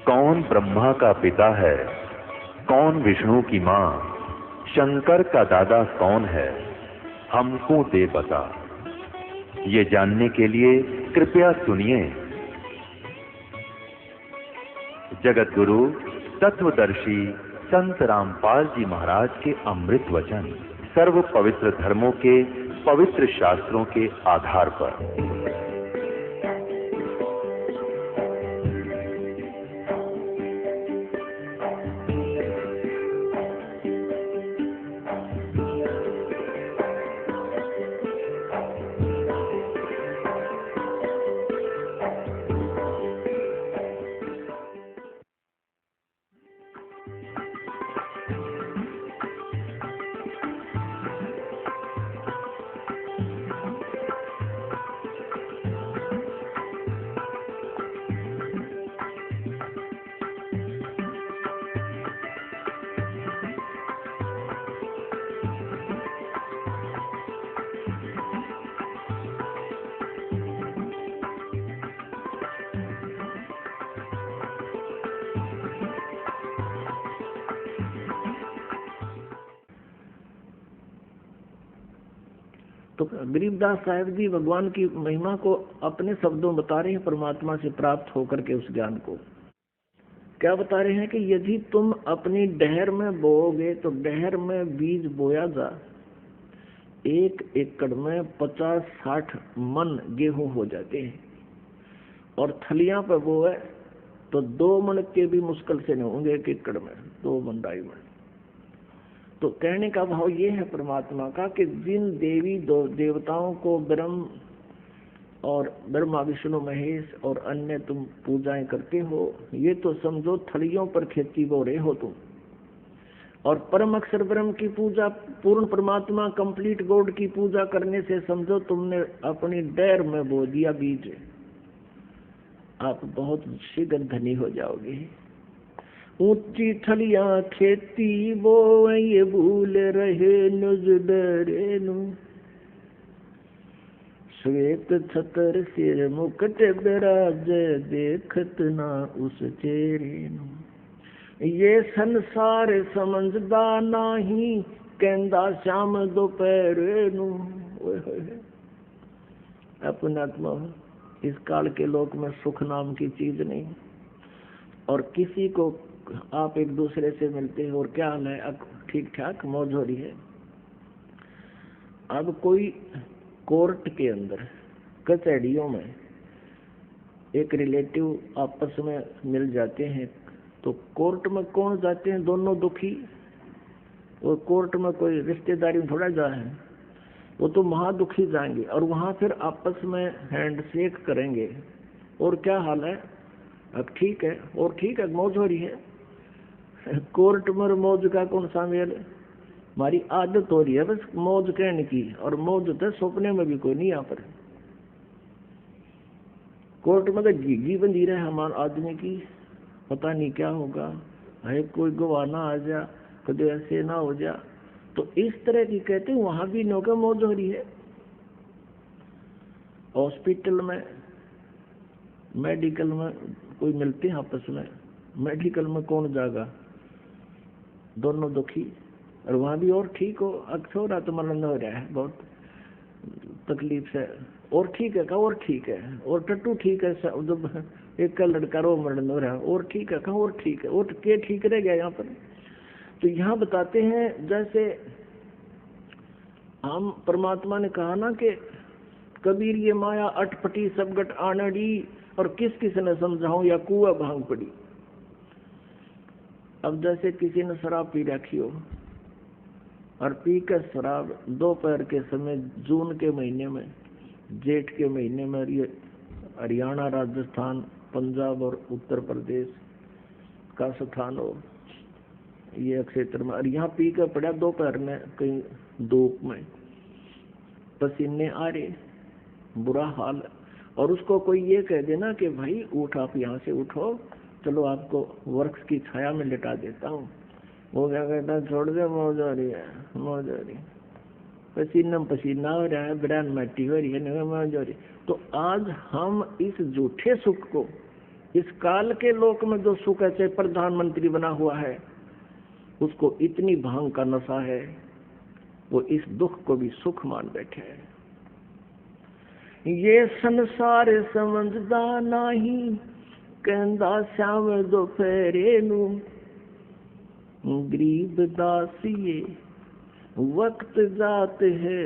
कौन ब्रह्मा का पिता है, कौन विष्णु की मां, शंकर का दादा कौन है, हमको दे बता। ये जानने के लिए कृपया सुनिए जगत गुरु तत्वदर्शी संत रामपाल जी महाराज के अमृत वचन सर्व पवित्र धर्मों के पवित्र शास्त्रों के आधार पर। तो गरीबदास साहब जी भगवान की महिमा को अपने शब्दों बता रहे हैं, परमात्मा से प्राप्त होकर के उस ज्ञान को क्या बता रहे हैं कि यदि तुम अपनी डहर में बोओगे तो डहर में बीज बोया जा, 1 एकड़ में 50-60 मन गेहूं हो जाते हैं, और थलियां पर बोए तो 2 मन के भी मुश्किल से नहीं होंगे 1 एकड़ में, 2 मन 2.5 मन। तो कहने का भाव ये है परमात्मा का कि जिन देवी देवताओं को ब्रह्म और ब्रह्मा विष्णु महेश और अन्य तुम पूजाएं करते हो, ये तो समझो थलियों पर खेती बो रहे हो तुम। और परम अक्षर ब्रह्म की पूजा, पूर्ण परमात्मा कंप्लीट गॉड की पूजा करने से समझो तुमने अपनी डैर में बो दिया बीज, आप बहुत शीघ्र धनी हो जाओगे। ऊंची थलियां खेती वो ये भूल रहे नजरे नु, श्वेत छतर सिर मुकुट बिराज देखत ना उस चेहरे नु। ये संसार समझदा नाही कहंदा शाम दोपहर नु। अपनात्मा इस काल के लोक में सुख नाम की चीज नहीं, और किसी को आप एक दूसरे से मिलते हैं और क्या हाल है, अब ठीक ठाक मौज हो रही है। अब कोई कोर्ट के अंदर कचहरियों में एक रिलेटिव आपस में मिल जाते हैं, तो कोर्ट में कौन जाते हैं? दोनों दुखी। और कोर्ट में कोई रिश्तेदारी थोड़ा जा है, वो तो महादुखी जाएंगे और वहां फिर आपस में हैंडशेक करेंगे और क्या हाल है, अब ठीक है और ठीक है, मौज हो रही है। कोर्ट में मौज का कौन सा मेल? हमारी आदत हो रही है बस मौज कहने की, और मौज तो सपने में भी कोई नहीं यहाँ पर। कोर्ट में तो घीघी बंधी रहे हमारे आदमी की, पता नहीं क्या होगा, है कोई गवाह ना आ जा, कभी ऐसे ना हो जा। तो इस तरह की कहते हैं वहां भी नौका मौज हो रही है। हॉस्पिटल में, मेडिकल में कोई मिलते हैं आपस में, मेडिकल में कौन जाएगा? दोनों दुखी, और वहां भी और ठीक हो, अक्सर तो मरण हो रहा है बहुत तकलीफ से, और ठीक है का और ठीक है, और टट्टू ठीक है, जब एक का लड़का रो मरण हो रहा है, और ठीक है का और ठीक है, और क्या ठीक रह गया यहाँ पर। तो यहाँ बताते हैं जैसे हम परमात्मा ने कहा ना कि कबीर ये माया अटपटी सब गट आनड़ी, और किस किस ने समझाऊं या कुआ भांग पड़ी। अब जैसे किसी ने शराब पी रखी हो, और पी कर शराब दोपहर के समय जून के महीने में, जेठ के महीने में, ये हरियाणा, राजस्थान, पंजाब और उत्तर प्रदेश का स्थान हो ये क्षेत्र में, और यहाँ पी कर पड़ा दोपहर में कहीं धूप में, पसीने आ रहे, बुरा हाल। और उसको कोई ये कह देना कि भाई उठ, आप यहाँ से उठो, चलो आपको वृक्ष की छाया में लिटा देता हूँ, वो क्या कहता है, छोड़ दे, मौज हो रही है, मौज हो रही, पसीना पसीना हो रहा है, ब्रांड मट्टी हो रही है, मौज हो रही। तो आज हम इस झूठे सुख को इस काल के लोक में जो सुख है, चाहे प्रधानमंत्री बना हुआ है, उसको इतनी भांग का नशा है, वो इस दुख को भी सुख मान बैठे हैं। ये संसार समझदा नहीं, कहंदा श्याम दोपहरे नू, गरीब दासिए वक्त जात है,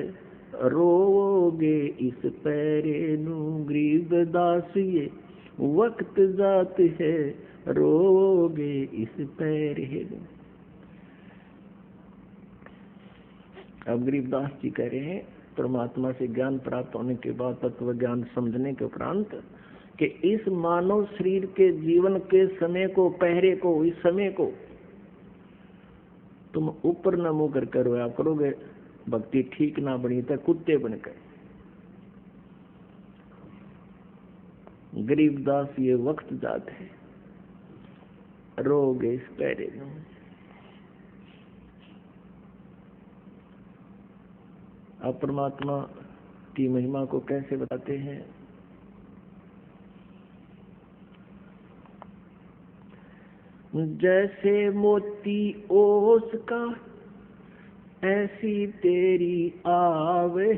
रोओगे इस पैरे नू, गरीब दासिए वक्त जात है, रोओगे इस पैरे नू। अब गरीबदास जी कह रहे हैं, परमात्मा से ज्ञान प्राप्त होने के बाद, तत्व ज्ञान समझने के उपरांत, कि इस मानव शरीर के जीवन के समय को, पहरे को, इस समय को तुम ऊपर न मुंह करके रोया करोगे, भक्ति ठीक ना बनी तो कुत्ते बनकर। गरीबदास ये वक्त जात है, रोगे इस पहरे में। आप परमात्मा की महिमा को कैसे बताते हैं? जैसे मोती ओस का ऐसी तेरी आवे,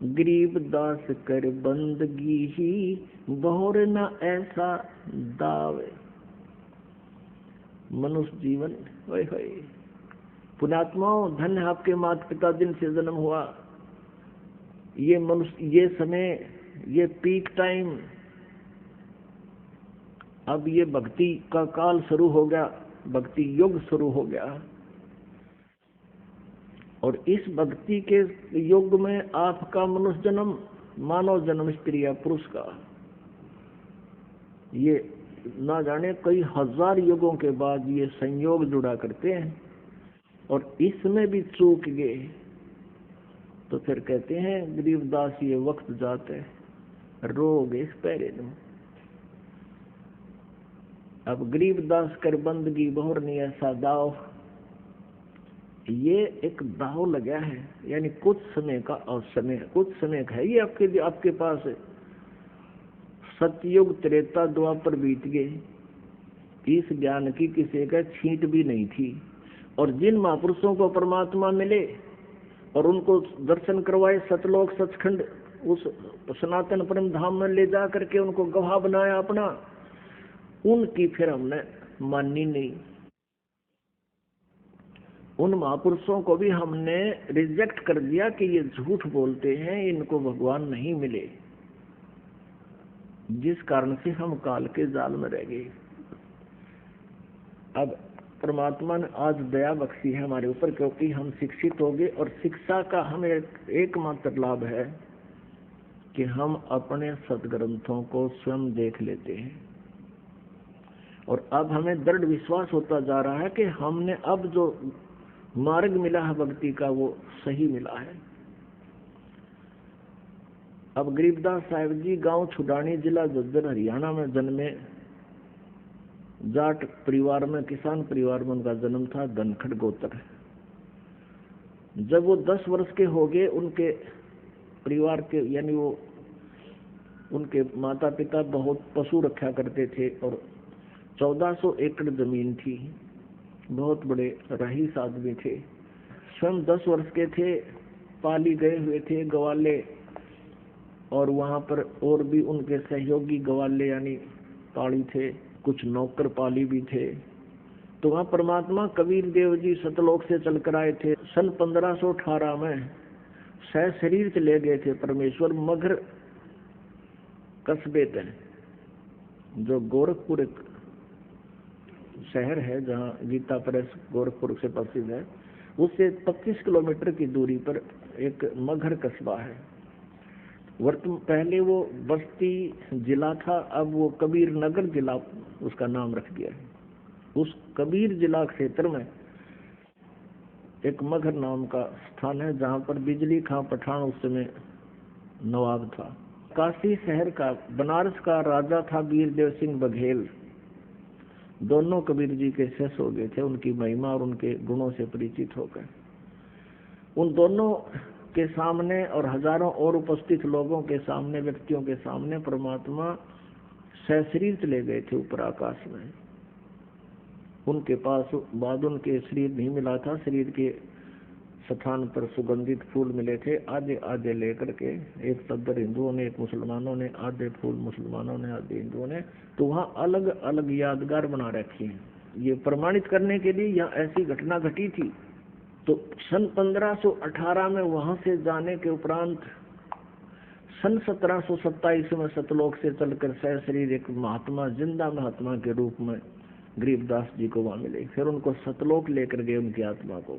गरीब दास कर बंदगी ही बहुर न ऐसा दावे। मनुष्य जीवन, होय होय पुण्यात्माओं, धन्य आपके माता पिता दिन से जन्म हुआ। ये मनुष्य, ये समय, ये पीक टाइम, अब ये भक्ति का काल शुरू हो गया, भक्ति युग शुरू हो गया। और इस भक्ति के युग में आपका मनुष्य जन्म, मानव जन्म, स्त्री या पुरुष का, ये ना जाने कई हजार युगों के बाद ये संयोग जुड़ा करते हैं, और इसमें भी चूक गए तो फिर कहते हैं गरीबदास ये वक्त जाते रोगे इस पैरे नु। अब गरीबदास कर बंदगी बहुर नहीं ऐसा दाव, ये एक दाव लगा है, यानी कुछ समय का और समय, कुछ समय का है ये आपके लिए, आपके पास है। सतयुग त्रेता द्वापर बीत गए, इस ज्ञान की किसी का छींट भी नहीं थी। और जिन महापुरुषों को परमात्मा मिले और उनको दर्शन करवाए, सतलोक सचखंड उस सनातन परम धाम में ले जा करके उनको गवाह बनाया अपना, उनकी फिर हमने मानी नहीं। उन महापुरुषों को भी हमने रिजेक्ट कर दिया कि ये झूठ बोलते हैं, इनको भगवान नहीं मिले, जिस कारण से हम काल के जाल में रह गए। अब परमात्मा ने आज दया बख्शी है हमारे ऊपर, क्योंकि हम शिक्षित हो गए, और शिक्षा का हमें एकमात्र लाभ है कि हम अपने सदग्रंथों को स्वयं देख लेते हैं, और अब हमें दृढ़ विश्वास होता जा रहा है कि हमने अब जो मार्ग मिला है भक्ति का वो सही मिला है। अब गरीबदास साहिब जी गांव छुडानी, जिला झज्जर, हरियाणा में जन्मे। जाट परिवार में, किसान परिवार में उनका जन्म था, धनखड़ गोत्र। जब वो 10 वर्ष के हो गए, उनके परिवार के, यानी वो उनके माता पिता बहुत पशु रखा करते थे, और 1400 एकड़ जमीन थी, बहुत बड़े रईस आदमी थे। स्वयं 10 वर्ष के थे, पाली गए हुए थे गवाले, और वहां पर और भी उनके सहयोगी गवाले यानी पाली थे, कुछ नौकर पाली भी थे। तो वहां परमात्मा कबीर देव जी सतलोक से चलकर आए थे। सन 1518 में सह शरीर चले गए थे परमेश्वर मगर कस्बे तक, जो गोरखपुर एक शहर है जहाँ गीता प्रेस गोरखपुर से प्रसिद्ध है, उससे 25 किलोमीटर की दूरी पर एक मगर कस्बा है। पहले वो बस्ती जिला था, अब वो कबीर नगर जिला उसका नाम रख दिया है। उस कबीर जिला क्षेत्र में एक मगर नाम का स्थान है, जहाँ पर बिजली खां पठान उस समय नवाब था। काशी शहर का, बनारस का राजा था वीरदेव सिंह बघेल। दोनों कबीर जी के शिष्य हो गए थे, उनकी महिमा और उनके गुणों से परिचित होकर। उन दोनों के सामने और हजारों और उपस्थित लोगों के सामने, व्यक्तियों के सामने परमात्मा सहशरीर चले गए थे ऊपर आकाश में। उनके पास बाद उनके शरीर नहीं मिला था, शरीर के स्थान पर सुगंधित फूल मिले थे, आधे आधे लेकर के, एक सदर हिंदुओं ने, एक मुसलमानों ने, आधे फूल मुसलमानों ने, आधे हिंदुओं ने। तो वहाँ अलग अलग यादगार बना रखी हैं, ये प्रमाणित करने के लिए यहाँ ऐसी घटना घटी थी। तो सन 1518 में वहां से जाने के उपरांत सन 1727 में सतलोक से चलकर सहशरीर एक महात्मा, जिंदा महात्मा के रूप में गरीबदास जी को वहां मिले। फिर उनको सतलोक लेकर गए उनकी आत्मा को।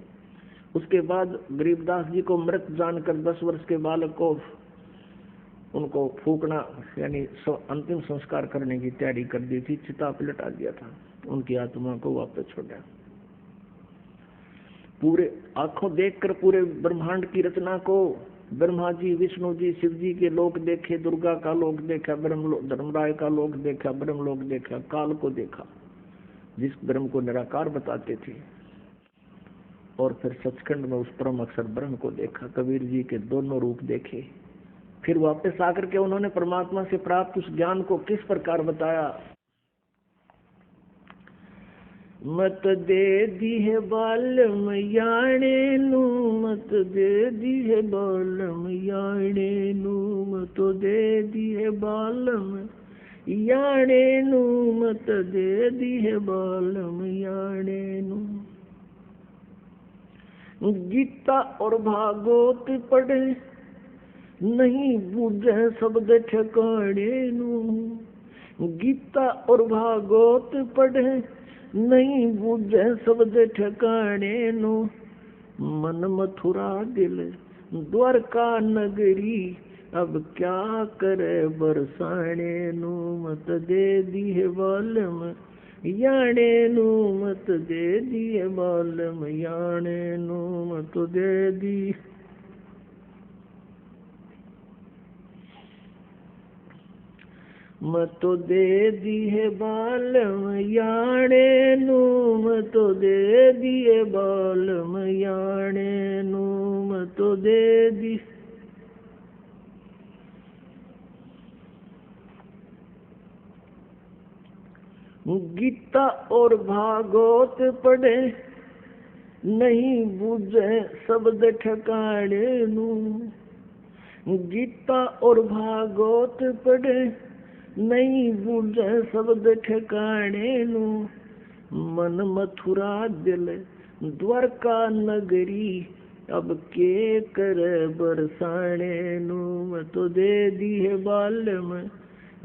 उसके बाद गरीबदास जी को मृत जानकर 10 वर्ष के बालक को उनको फूकना यानी अंतिम संस्कार करने की तैयारी कर दी थी, चिता पे लटा दिया था, उनकी आत्मा को वापस छोड़ा। पूरे आंखों देखकर पूरे ब्रह्मांड की रचना को ब्रह्मा जी, विष्णु जी, शिव जी के लोक देखे, दुर्गा का लोक देखा, धर्मराय का लोक देखा, ब्रह्म लोक देखा, काल को देखा जिस ब्रह्म को निराकार बताते थे, और फिर सचखंड में उस परम अक्षर ब्रह्म को देखा। कबीर जी के दोनों रूप देखे। फिर वापस आकर के उन्होंने परमात्मा से प्राप्त उस ज्ञान को किस प्रकार बताया। मत दे दी है बालम याणे नू, मत दे दी है बालम याणे नू, मत दे दी है बालम याणे नू, मत दे दी है बालम याणे नू। गीता और भागवत पढ़े नहीं बूझे शब्द ठिकाने नू, गीता और भागवत पढ़े नहीं बूझे शब्द ठिकाने नो। मन मथुरा दिल द्वारका नगरी, अब क्या करे बरसाने नो। मत दे दी है बालम याणे नो, मत दे दी है बालम याणे नो, मत दे दी। मत दे दी है बालम याणे नू, मत दे दी है बालम याणे नू, मत दे दी। गीता और भागवत पढ़े नहीं बूझे शब्द ठिकाने नू, गीता और भागवत पढ़े नहीं बूझे शब्द ठिकाने नू। मन मथुरा दिल द्वारका नगरी, अब के करे बरसाने नू। मत दे दी है बालम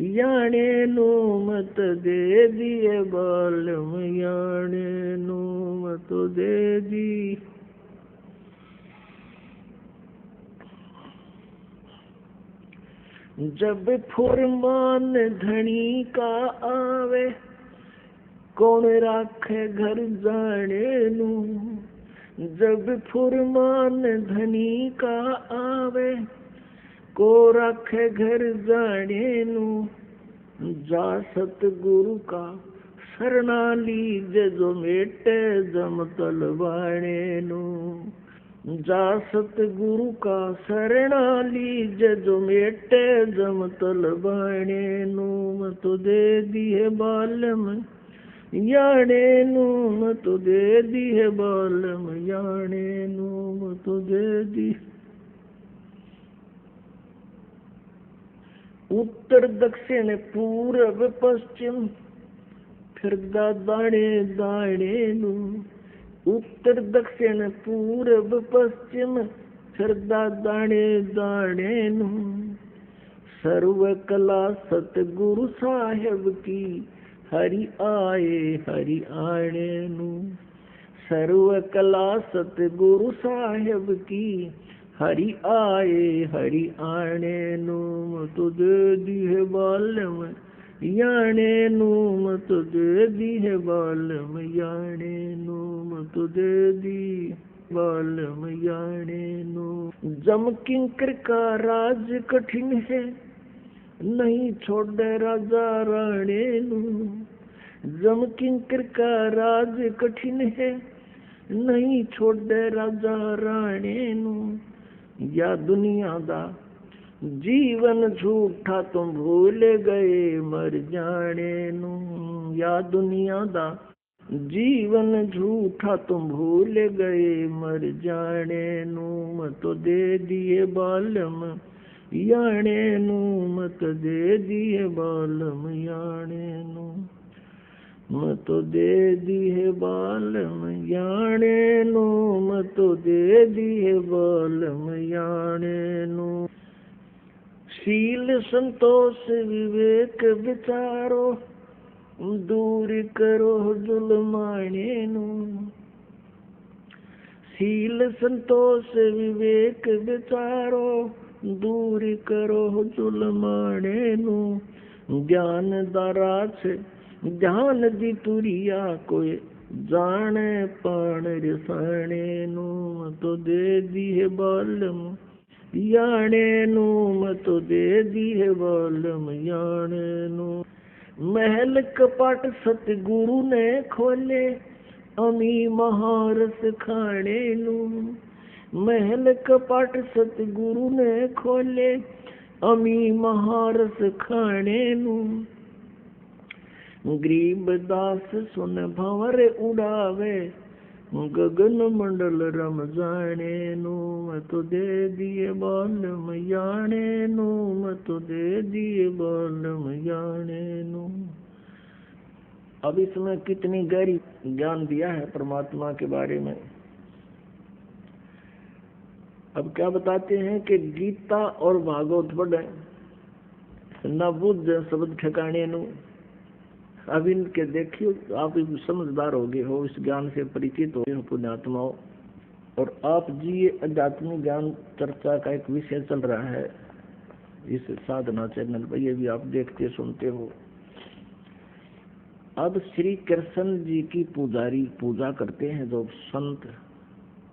याणे नू, मत दे दी है बालम याणे नू, मत दे दी। जब फुरमान धनी का आवे, कौन राखे घर जाने नू। जब फुरमान धनी का आवे, को राखे घर जाने नू। जा सतगुरु का शरणा लीजे, जो मेटे जम तलवाणे नू। जा सतगुरु का शरणा लीजे, जो मेटे जम तलवाणे नू। मत दे दी है बालम याणे नू, मत दे दी है बालम याणे नू, मत दे दी। उत्तर दक्षिण पूर्व पश्चिम फिरदा दाणे दाणे नू। उत्तर दक्षिण पूर्व पश्चिम फिरदा दाणे दाणे नू। सर्व कला सतगुरु साहेब की, हरि आए हरि आणे नू। सर्व कला सतगुरु साहेब की, हरि आए हरि आणे नू। मत दे दी है बालम याणे नू, मत दे दी है बालम याणे नू, मत दे दी बालम याणे नू। जम किंकर का राज कठिन है, नहीं छोड़े राजा राणे नू। जम किंकर का राज कठिन है, नहीं छोड़े राजा राणे नू। या दुनिया दा जीवन झूठा तुम भूल गए मर जाने नू। या दुनिया दा जीवन झूठा तुम भूल गए मर जाने नू। मत दे दिए बालम याने नू, मत दे दिए बालम याने नू। मत दे दिए बालम याने नू, मत दे दिए बालम याने नू। शील संतोष विवेक विचारो दूर करो जुल्माने नू। शील संतोष विवेक विचारो दूर करो जुल्माने नू। ज्ञान दाराज ध्यान दी तुरिया कोई जाने पाण रिसाने नू। मत दे दिए बालम याने नू, मत दे दिए बालम याने नू। महल कपट सतगुरु ने खोले अमी महारस खाने नू। महल कपट सतगुरु ने खोले अमी महारस खाने नू। गरीब दास सुन भंवर उड़ावे गगन मंडल रम जाने नू। मत दे दिए बालम याने नू, मत दे दिए बालम याने नू। अब इसमें कितनी गहरी ज्ञान दिया है परमात्मा के बारे में। अब क्या बताते हैं कि गीता और भागवत पढ़े न बुद्ध शब्द ठिकाने नू। अब इनके देखियो आप समझदार हो गए हो, इस ज्ञान से परिचित हो गए हो पुण्यात्माओं। और आप जी ये आध्यात्मिक ज्ञान चर्चा का एक विषय चल रहा है इस साधना चैनल पर, ये भी आप देखते सुनते हो। अब श्री कृष्ण जी की पुजारी पूजा करते हैं जो संत,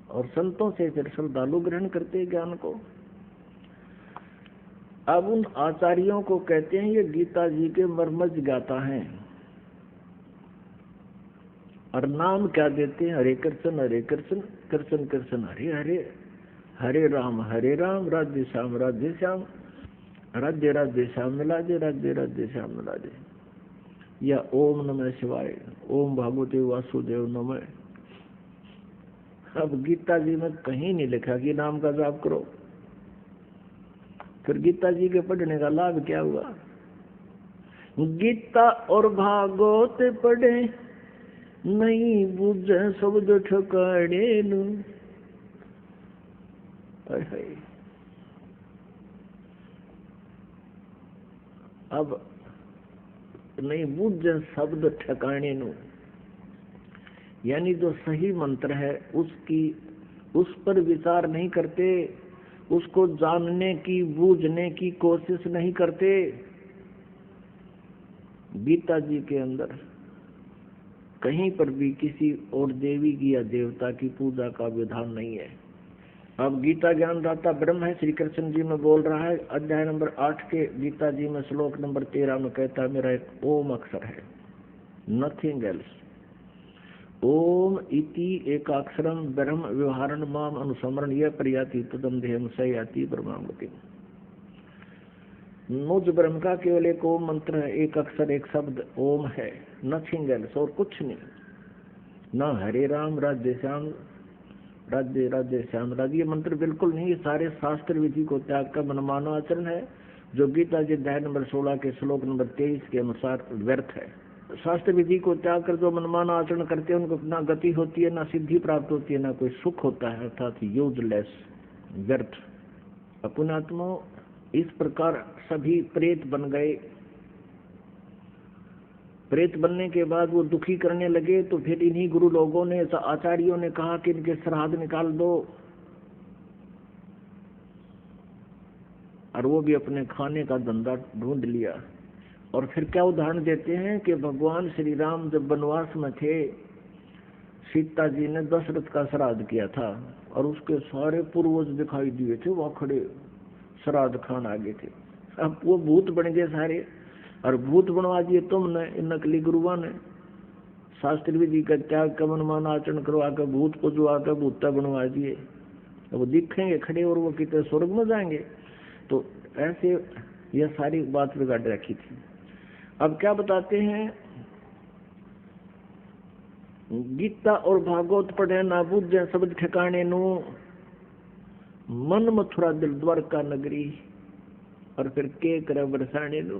और संतों से फिर श्रद्धालु ग्रहण करते हैं ज्ञान को। अब उन आचार्यों को कहते हैं ये गीता जी के मर्मज गाता है, और नाम क्या देते हैं? हरे कृष्ण कृष्ण कृष्ण हरे हरे, हरे राम राधे श्याम राधे राधे श्याम मिला दे, राधे राधे श्याम मिला दे। या ओम नमः शिवाय, ओम भगवते वासुदेव नमः। अब गीता जी में कहीं नहीं लिखा कि नाम का जाप करो। फिर गीता जी के पढ़ने का लाभ क्या हुआ? गीता और भागवत पढ़े नहीं बुझ शब्द ठकाने नू। अब नहीं बुझ शब्द ठकाने नू, यानी जो सही मंत्र है उस पर विचार नहीं करते, उसको जानने की बूझने की कोशिश नहीं करते। गीता जी के अंदर कहीं पर भी किसी और देवी की या देवता की पूजा का विधान नहीं है। अब गीता ज्ञानदाता ब्रह्म है, श्री कृष्ण जी में बोल रहा है। अध्याय नंबर 8 के गीता जी में श्लोक नंबर 13 में कहता है मेरा एक ओम अक्षर है, नथिंग एल्स। ओम इति एकाक्षरम ब्रह्म व्यवहारण माम अनुसमरण यह प्रयाति तदम देहम सयाति ब्रह्मागति। मुझ ब्रह्म का केवल एक ओम मंत्र है, एक अक्षर एक शब्द ओम है, नथिंग एल्स, और कुछ नहीं। न हरे राम राधे श्याम राधे राधे श्याम राधे, ये मंत्र बिल्कुल नहीं। ये सारे शास्त्र विधि को त्याग कर मनमाना आचरण है, जो गीता जी अध्याय नंबर 16 के श्लोक नंबर 23 के अनुसार व्यर्थ है। शास्त्र विधि को त्याग कर जो मनमाना आचरण करते हैं उनको ना गति होती है, ना सिद्धि प्राप्त होती है, ना कोई सुख होता है, अर्थात यूजलेस, व्यर्थ। पुण्यात्मा इस प्रकार सभी प्रेत बन गए। प्रेत बनने के बाद वो दुखी करने लगे, तो फिर इन्हीं गुरु लोगों ने, आचार्यों ने कहा कि इनके श्राद्ध निकाल दो, और वो भी अपने खाने का धंधा ढूंढ लिया। और फिर क्या उदाहरण देते हैं कि भगवान श्री राम जब वनवास में थे, सीता जी ने दशरथ का श्राद्ध किया था, और उसके सारे पूर्वज दिखाई दिए थे, वहां खड़े श्राद्ध खान आगे थे। अब वो भूत बन गए सारे, और भूत बनवा दिए तुमने, इन नकली गुरुआ ने। शास्त्र विधि का त्याग का मनमान आचरण करवा कर भूत को जो आकर भूता बनवा दिए। वो दिखेंगे खड़े और वो कितने स्वर्ग में जाएंगे। तो ऐसे यह सारी बात बिगाड़ रखी थी। अब क्या बताते हैं, गीता और भागवत पढ़े ना बुझे शब्द ठिकाने नु, मन मथुरा दिल द्वारका नगरी। और फिर के करे बरसाने नु,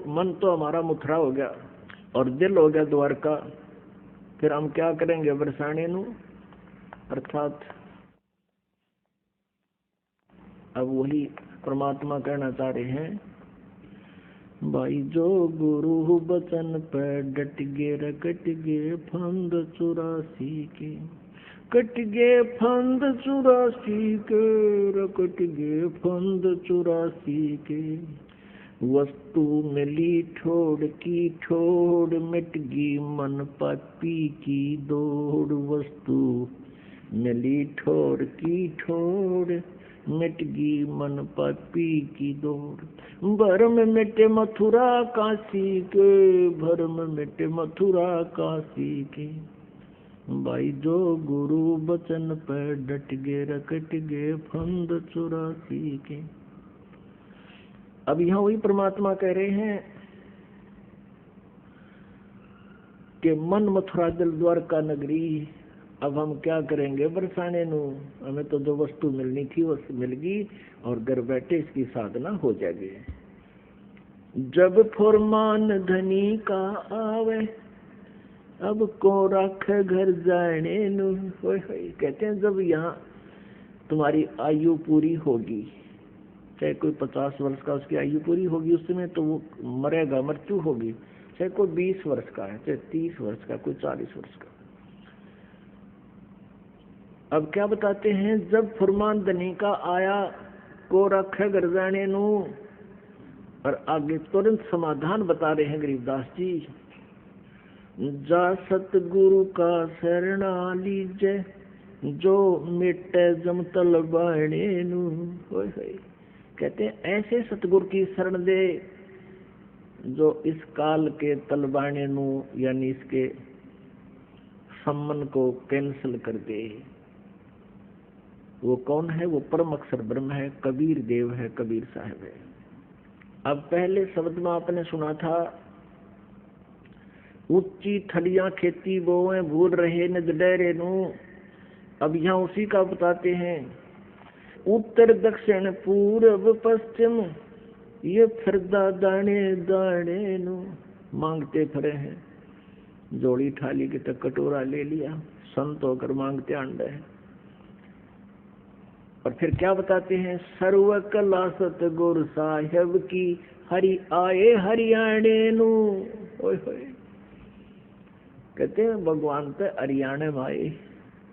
मन तो हमारा मथुरा हो गया और दिल हो गया द्वारका, फिर हम क्या करेंगे बरसाने नु। अर्थात अब वही परमात्मा कहना चाह रहे हैं, भाई जो गुरु बचन पे डट गे रकट गे फंद 84 के, कट गे फंद 84 के, रकट गे फंद 84 के। वस्तु मिली ठोड़ की ठोड़, मिट गई मन पापी की दौड़। वस्तु मिली ठोड़ की ठोड़, मिट गई मन पापी की दौड़। भरम मिटे मथुरा काशी के, भरम मिटे मथुरा काशी के। भाई जो गुरु बचन पर डट गे रकट गे फंद 84 के। अब यहाँ वही परमात्मा कह रहे हैं कि मन मथुरा दिल द्वारका नगरी। अब हम क्या करेंगे बरसाने नु, हमें तो जो वस्तु मिलनी थी वो मिल गई और घर बैठे इसकी साधना हो जाएगी। जब फुरमान धनी का आवे, अब को रख घर जाने नु। कहते हैं जब यहाँ तुम्हारी आयु पूरी होगी, चाहे कोई 50 वर्ष का उसकी आयु पूरी होगी उस समय, तो वो मरेगा, मृत्यु होगी। चाहे कोई 20 वर्ष का है, चाहे 30 वर्ष का, कोई 40 वर्ष का। अब क्या बताते हैं, जब फुरमान धनी का आया, को रखे घर जाने नु। और आगे तुरंत समाधान बता रहे हैं गरीबदास जी, जा सतगुरु का शरणा लीजे, जो मिटे जम तलबाने नु। कहते हैं ऐसे सतगुरु की शरण दे जो इस काल के तलबाने नु, यानी इसके सम्मन को कैंसिल कर दे। वो कौन है? वो परम अक्षर ब्रह्म है, कबीर देव है, कबीर साहब है। अब पहले शब्द में आपने सुना था, ऊंची थलियां खेती बोए भूल रहे निज डेरे नु। अब यहाँ उसी का बताते हैं, उत्तर दक्षिण पूर्व पश्चिम, ये फिरदा दाने दाने नु। मांगते फिरे हैं, जोड़ी थाली के तक कटोरा ले लिया, संत होकर मांगते अंडे हैं। और फिर क्या बताते हैं, सर्व कला सतगुरु साहेब की, हरि आए हरियाणे नु। ओए होए, कहते हैं भगवान तो हरियाणे में आए,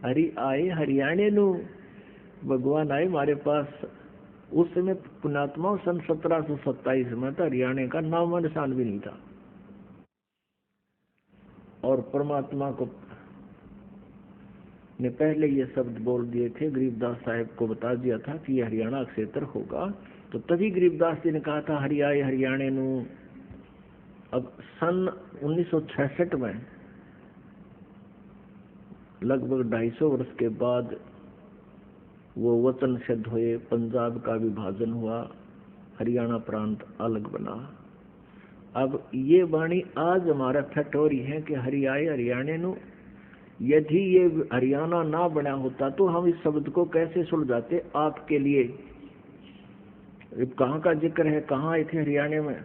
हरि आए हरियाणे नु। भगवान आए हमारे पास। उस समय पुण्यात्मा सन 1727 में था, हरियाणे का नाम निशान भी नहीं था। और परमात्मा को ने पहले ये शब्द बोल दिए थे, गरीबदास साहब को बता दिया था कि ये हरियाणा क्षेत्र होगा। तो तभी गरीबदास जी ने कहा था हरि आए हरियाणे नु। अब सन 1966 में, लगभग 250 वर्ष के बाद वो वचन सिद्ध हुए, पंजाब का विभाजन हुआ, हरियाणा प्रांत अलग बना। अब ये वाणी आज हमारा फिट हो रही है कि हरि आए हरियाणे नु। यदि ये हरियाणा ना बना होता तो हम इस शब्द को कैसे सुलझाते आपके लिए। कहाँ का जिक्र है, कहाँ आए थे हरियाणा में।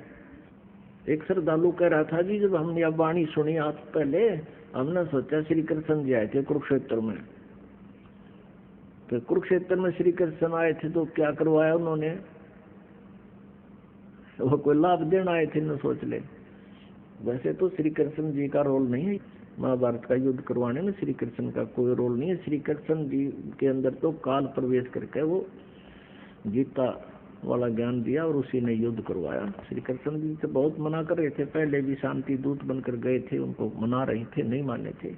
एक श्रद्धालु कह रहा था जी, जब हमने यह वाणी सुनी आज पहले, हमने सोचा श्री कृष्ण जी आए थे कुरुक्षेत्र में। तो कुरुक्षेत्र में श्री कृष्ण आए थे तो क्या करवाया उन्होंने, वो कोई लाभ देना आए थे न सोच ले। वैसे तो श्री कृष्ण जी का रोल नहीं है महाभारत का युद्ध करवाने में, श्री कृष्ण का कोई रोल नहीं है। श्री कृष्ण जी के अंदर तो काल प्रवेश करके वो गीता वाला ज्ञान दिया और उसी ने युद्ध करवाया। श्री कृष्ण जी से बहुत मना कर रहे थे, पहले भी शांति दूत बनकर गए थे, उनको मना रहे थे, नहीं माने थे।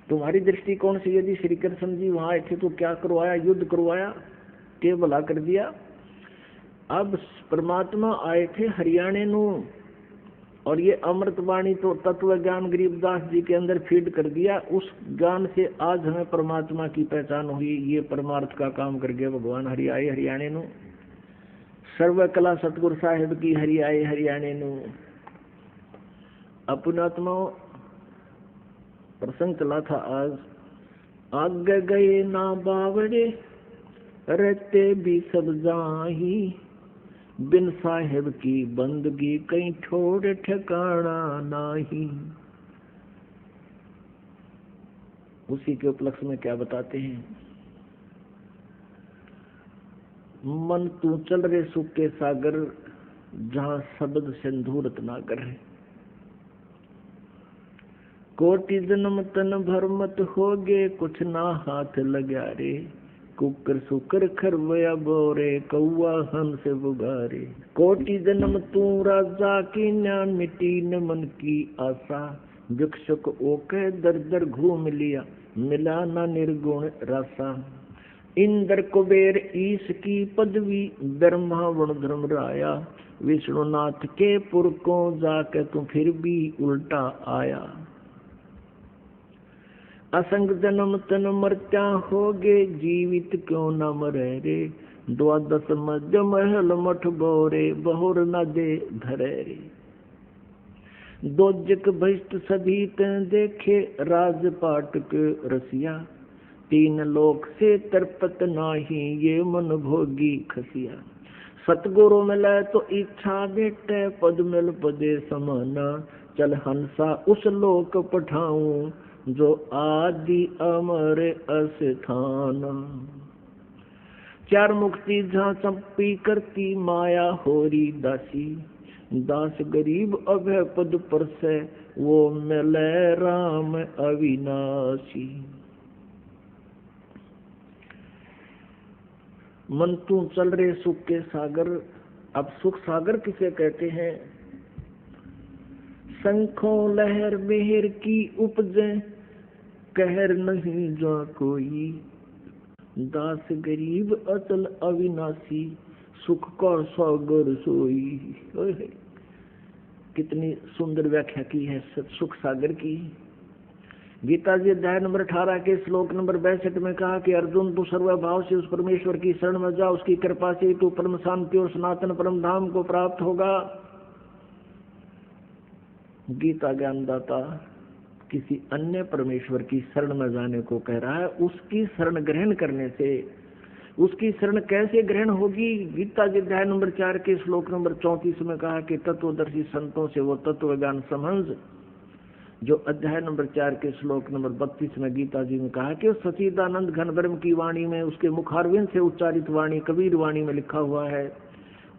तुम्हारी दृष्टिकोण से यदि श्री कृष्ण जी वहां आए थे तो क्या करवाया, युद्ध करवाया, के भला कर दिया। अब परमात्मा आए थे हरियाणे नु, और ये अमृतवाणी तो तत्व ज्ञान गरीबदास जी के अंदर फीड कर दिया। उस ज्ञान से आज हमें परमात्मा की पहचान हुई। ये परमार्थ का काम कर गए भगवान, हरि आए हरियाणे नु। सर्व कला सतगुरु साहिब की हरि आए हरियाणे नु। अपनात्मा प्रसंग चला था आज। आगे गए ना बावड़े रहते भी सब जाही, बिन साहिब की बंदगी कहीं छोड़ ठिकाना नाही। उसी के उपलक्ष्य में क्या बताते हैं, मन तू चल रे सुख के सागर, जहां शब्द सिंधु रत्नाकर है। कोटि जन्म तन भर मत होगे, कुछ ना हाथ लगा रे। कुकर सुकर खरवया बोरे, कौआ हंस बुगारे। कोटि जन्म तू राजा की ना, मिट्टी न मन की आशा। भिक्षुक ओके दर दर घूम लिया, मिला ना निर्गुण रासा। इंद्र कुबेर ईश की पदवी, ब्रह्मा वर्ण धर्म राया। विष्णुनाथ के पुर को जाके तू फिर भी उल्टा आया। असंग जन्म तन मरत्या होगे, जीवित क्यों न मरे रे। द्वादश मध्य महल मठ बोरे, बहुर न दे धरे रे। दो जग भ्रष्ट सभी तन देखे, राजपाट के रसिया। तीन लोक से तरपत नाही, ये मन भोगी खसिया। सतगुरु मिले तो इच्छा बेटे, पद मिल पदे समाना। चल हंसा उस लोक पठाऊं, जो आदि अमर अस्थान। चार मुक्ति जहाँ चंपी करती, माया होरी दासी। दास गरीब अभय पद पर से, वो मिले राम अविनाशी। मन तू चल रे सुख के सागर। अब सुख सागर किसे कहते हैं, शंखों लहर मेहर की उपजे, कहर नहीं जा कोई। दास गरीब अचल अविनाशी, सुख का सागर सोई। कितनी सुंदर व्याख्या की है सुख सागर की। गीता जी अध्याय नंबर 18 के श्लोक नंबर 62 में कहा कि अर्जुन तू सर्वभाव से उस परमेश्वर की शरण में जा, उसकी कृपा से तू परम शांति और सनातन परम धाम को प्राप्त होगा। गीता ज्ञानदाता किसी अन्य परमेश्वर की शरण में जाने को कह रहा है। उसकी शरण ग्रहण करने से, उसकी शरण कैसे ग्रहण होगी। गीता जी अध्याय नंबर 4 के श्लोक नंबर 34 में कहा कि तत्वदर्शी संतों से वो तत्व ज्ञान समझ, जो अध्याय नंबर 4 के श्लोक नंबर 32 में गीता जी ने कहा कि सच्चिदानंद घन ब्रह्म की वाणी में, उसके मुखारविंद से उच्चारित वाणी कबीर वाणी में लिखा हुआ है।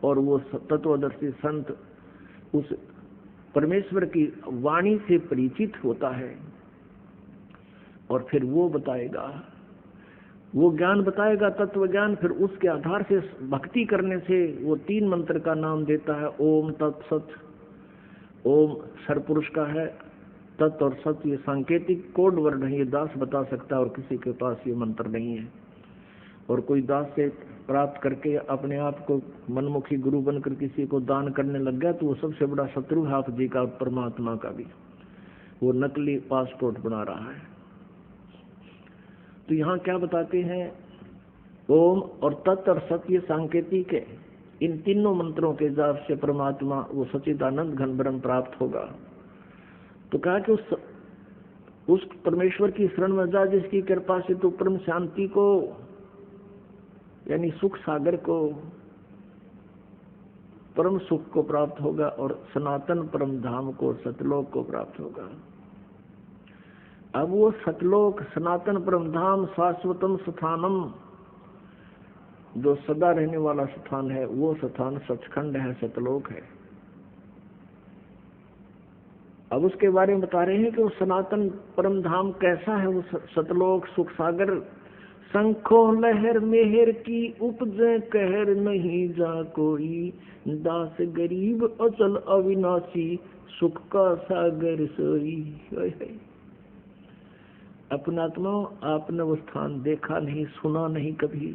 और वो तत्वदर्शी संत उस परमेश्वर की वाणी से परिचित होता है और फिर वो बताएगा, वो ज्ञान बताएगा तत्व ज्ञान। फिर उसके आधार से भक्ति करने से वो 3 मंत्र का नाम देता है। ओम तत्सत, ओम सरपुरुष का है, तत् और सत ये सांकेतिक कोड वर्ड है, ये दास बता सकता है और किसी के पास ये मंत्र नहीं है। और कोई दास से प्राप्त करके अपने आप को मनमुखी गुरु बनकर किसी को दान करने लग गया तो वो सबसे बड़ा शत्रु है आप जी का, परमात्मा का भी। वो नकली पासपोर्ट बना रहा है। तो यहाँ क्या बताते हैं, ओम और तत् और सत ये सांकेतिक है। इन तीनों मंत्रों के जाप से परमात्मा वो सच्चिदानंद घन ब्रह्म प्राप्त होगा। तो कहा कि उस परमेश्वर की शरण में जा, जिसकी कृपा से तो परम शांति को यानी सुख सागर को, परम सुख को प्राप्त होगा और सनातन परम धाम को, सतलोक को प्राप्त होगा। अब वो सतलोक, सनातन परम धाम, शाश्वतम स्थानम, जो सदा रहने वाला स्थान है, वो स्थान सचखंड है, सतलोक है। अब उसके बारे में बता रहे हैं कि वो सनातन परम धाम कैसा है, वो सतलोक सुख सागर। शंखों लहर मेहर की उपजे, कहर नहीं जा कोई। दास गरीब अचल अविनाशी, सुख का सागर सोई। अपनात्मा आपने वो स्थान देखा नहीं, सुना नहीं कभी,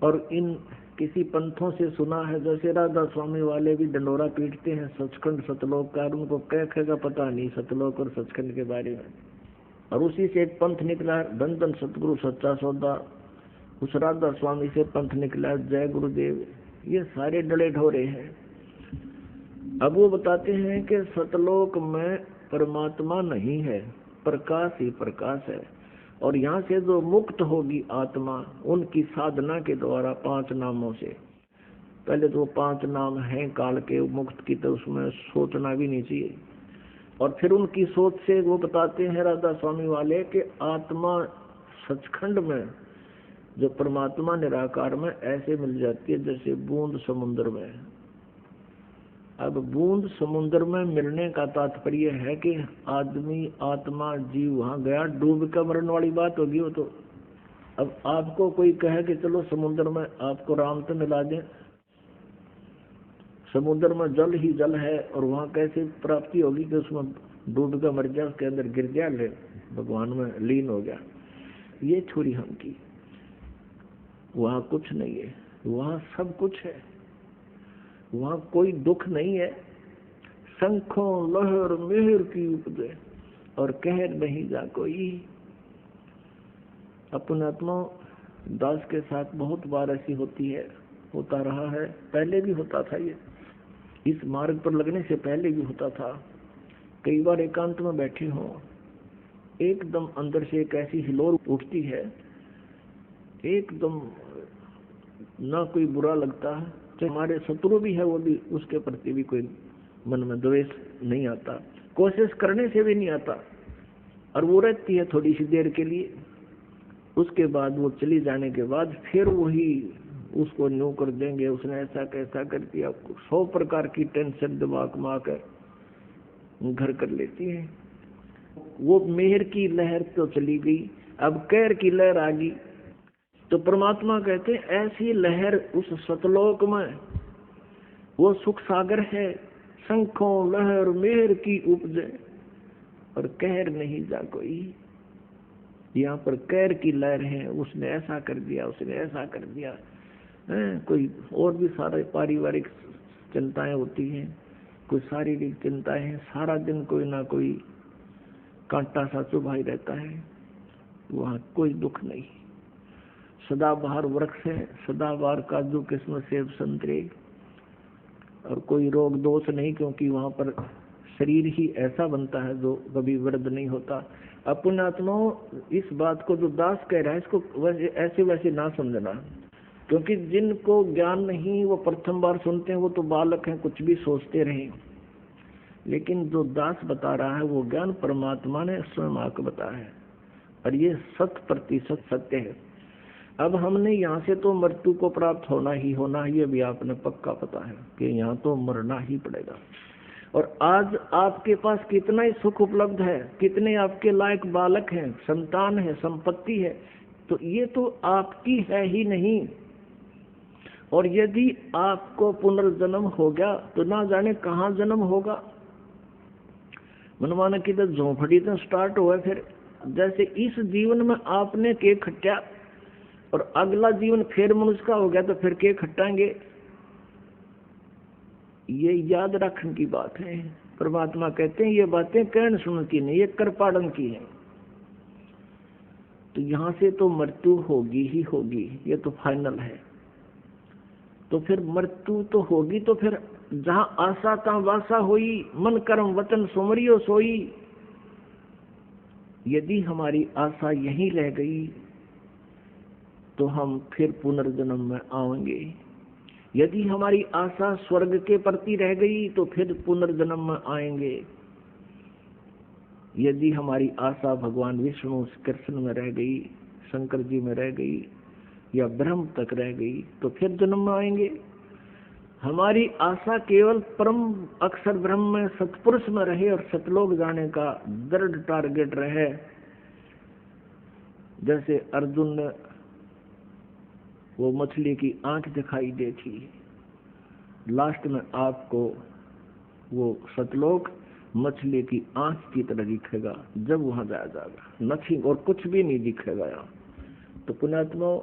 और इन किसी पंथों से सुना है। जैसे राधा स्वामी वाले भी डंडोरा पीटते हैं सचखंड सतलोक का, उनको कह का पता नहीं सतलोक और सचखंड के बारे में। और उसी से एक पंथ निकला, धन धन सतगुरु सच्चा सौदा। उस राधा स्वामी से पंथ निकला जय गुरुदेव। ये सारे डले ढोरे हैं। अब वो बताते हैं कि सतलोक में परमात्मा नहीं है, प्रकाश ही प्रकाश है। और यहाँ से जो मुक्त होगी आत्मा, उनकी साधना के द्वारा 5 नामों से, पहले तो 5 नाम हैं काल के मुक्त की, तो उसमें सोचना भी नहीं चाहिए। और फिर उनकी सोच से वो बताते हैं राधा स्वामी वाले कि आत्मा सचखंड में, जो परमात्मा निराकार में ऐसे मिल जाती है जैसे बूंद समुद्र में। अब बूंद समुद्र में मिलने का तात्पर्य है कि आदमी, आत्मा, जीव वहां गया, डूब कर मरने वाली बात होगी वो तो। अब आपको कोई कहे कि चलो समुद्र में आपको राम तो मिला दें, समुद्र में जल ही जल है और वहां कैसे प्राप्ति होगी कि उसमें डूब कर मर गया, उसके अंदर गिर गया, ले भगवान में लीन हो गया। ये छोरी हम की, वहां कुछ नहीं है, वहां सब कुछ है, वहां कोई दुख नहीं है। शंखों लहर मेहर की उपजे और कहर नहीं जा कोई। अपने आत्मा दास के साथ बहुत बार ऐसी होती है, होता रहा है, पहले भी होता था। ये इस मार्ग पर लगने से पहले भी होता था। कई बार एकांत में बैठे हो, एकदम अंदर से एक ऐसी हिलोर उठती है, एकदम ना कोई बुरा लगता है, चाहे हमारे शत्रु भी है वो भी, उसके प्रति भी कोई मन में द्वेष नहीं आता, कोशिश करने से भी नहीं आता। और वो रहती है थोड़ी सी देर के लिए, उसके बाद वो चली जाने के बाद फिर वही उसको न्यू कर देंगे, उसने ऐसा कैसा कर दिया, 100 प्रकार की टेंशन दिमाग में आकर घर कर लेती है। वो मेहर की लहर तो चली गई, अब कहर की लहर आ गई। तो परमात्मा कहते हैं ऐसी लहर उस सतलोक में, वो सुख सागर है। शंखों लहर मेहर की उपजे और कहर नहीं जा कोई। यहाँ पर कहर की लहर है, उसने ऐसा कर दिया, उसने ऐसा कर दिया। कोई और भी सारे पारिवारिक चिंताएं होती हैं, कोई शारीरिक चिंताएं हैं, सारा दिन कोई ना कोई कांटा सा चुभा ही रहता है, वहाँ कोई दुख नहीं। सदाबहार वृक्ष है, सदाबहार काजू किस्म सेब संतरे, और कोई रोग दोष नहीं, क्योंकि वहाँ पर शरीर ही ऐसा बनता है जो कभी वृद्ध नहीं होता। अपने आत्माओं, इस बात को जो दास कह रहा है इसको वैसे ऐसे वैसे ना समझना, क्योंकि जिनको ज्ञान नहीं वो प्रथम बार सुनते हैं, वो तो बालक हैं, कुछ भी सोचते रहे। लेकिन जो दास बता रहा है वो ज्ञान परमात्मा ने स्वयं आकर बताया है, और ये 100% सत्य है। अब हमने यहाँ से तो मृत्यु को प्राप्त होना ही होना, ये भी आपने पक्का पता है कि यहाँ तो मरना ही पड़ेगा। और आज आपके पास कितना ही सुख उपलब्ध है, कितने आपके लायक बालक हैं, संतान है, संपत्ति है, तो ये तो आपकी है ही नहीं। और यदि आपको पुनर्जन्म हो गया तो ना जाने कहाँ जन्म होगा। मनमाना की तो झोंपड़ी तो स्टार्ट हुआ, फिर जैसे इस जीवन में आपने केक खट्टा और अगला जीवन फिर मनुष्य का हो गया तो फिर केक खट्टाएंगे। ये याद रखने की बात है। परमात्मा कहते हैं ये बातें कहने सुन की नहीं, ये कर पाड़न की है। तो यहाँ से तो मृत्यु होगी ही होगी, ये तो फाइनल है। तो फिर मृत्यु तो होगी, तो फिर जहाँ आशा तहाँ वासा होई, मन कर्म वचन सुमरियो सोई। यदि हमारी आशा यहीं रह गई तो हम फिर पुनर्जन्म में आएंगे। यदि हमारी आशा स्वर्ग के प्रति रह गई तो फिर पुनर्जन्म में आएंगे। यदि हमारी आशा भगवान विष्णु कृष्ण में रह गई, शंकर जी में रह गई, या ब्रह्म तक रह गई तो फिर जन्म में आएंगे। हमारी आशा केवल परम अक्षर ब्रह्म में सतपुरुष में रहे और सतलोक जाने का दृढ़ टारगेट रहे। जैसे अर्जुन ने वो मछली की आंख दिखाई दी थी, लास्ट में आपको वो सतलोक मछली की आंख की तरह दिखेगा जब वहां जाया जाएगा। नथिंग, और कुछ भी नहीं दिखेगा यहाँ। तो पुण्यात्मा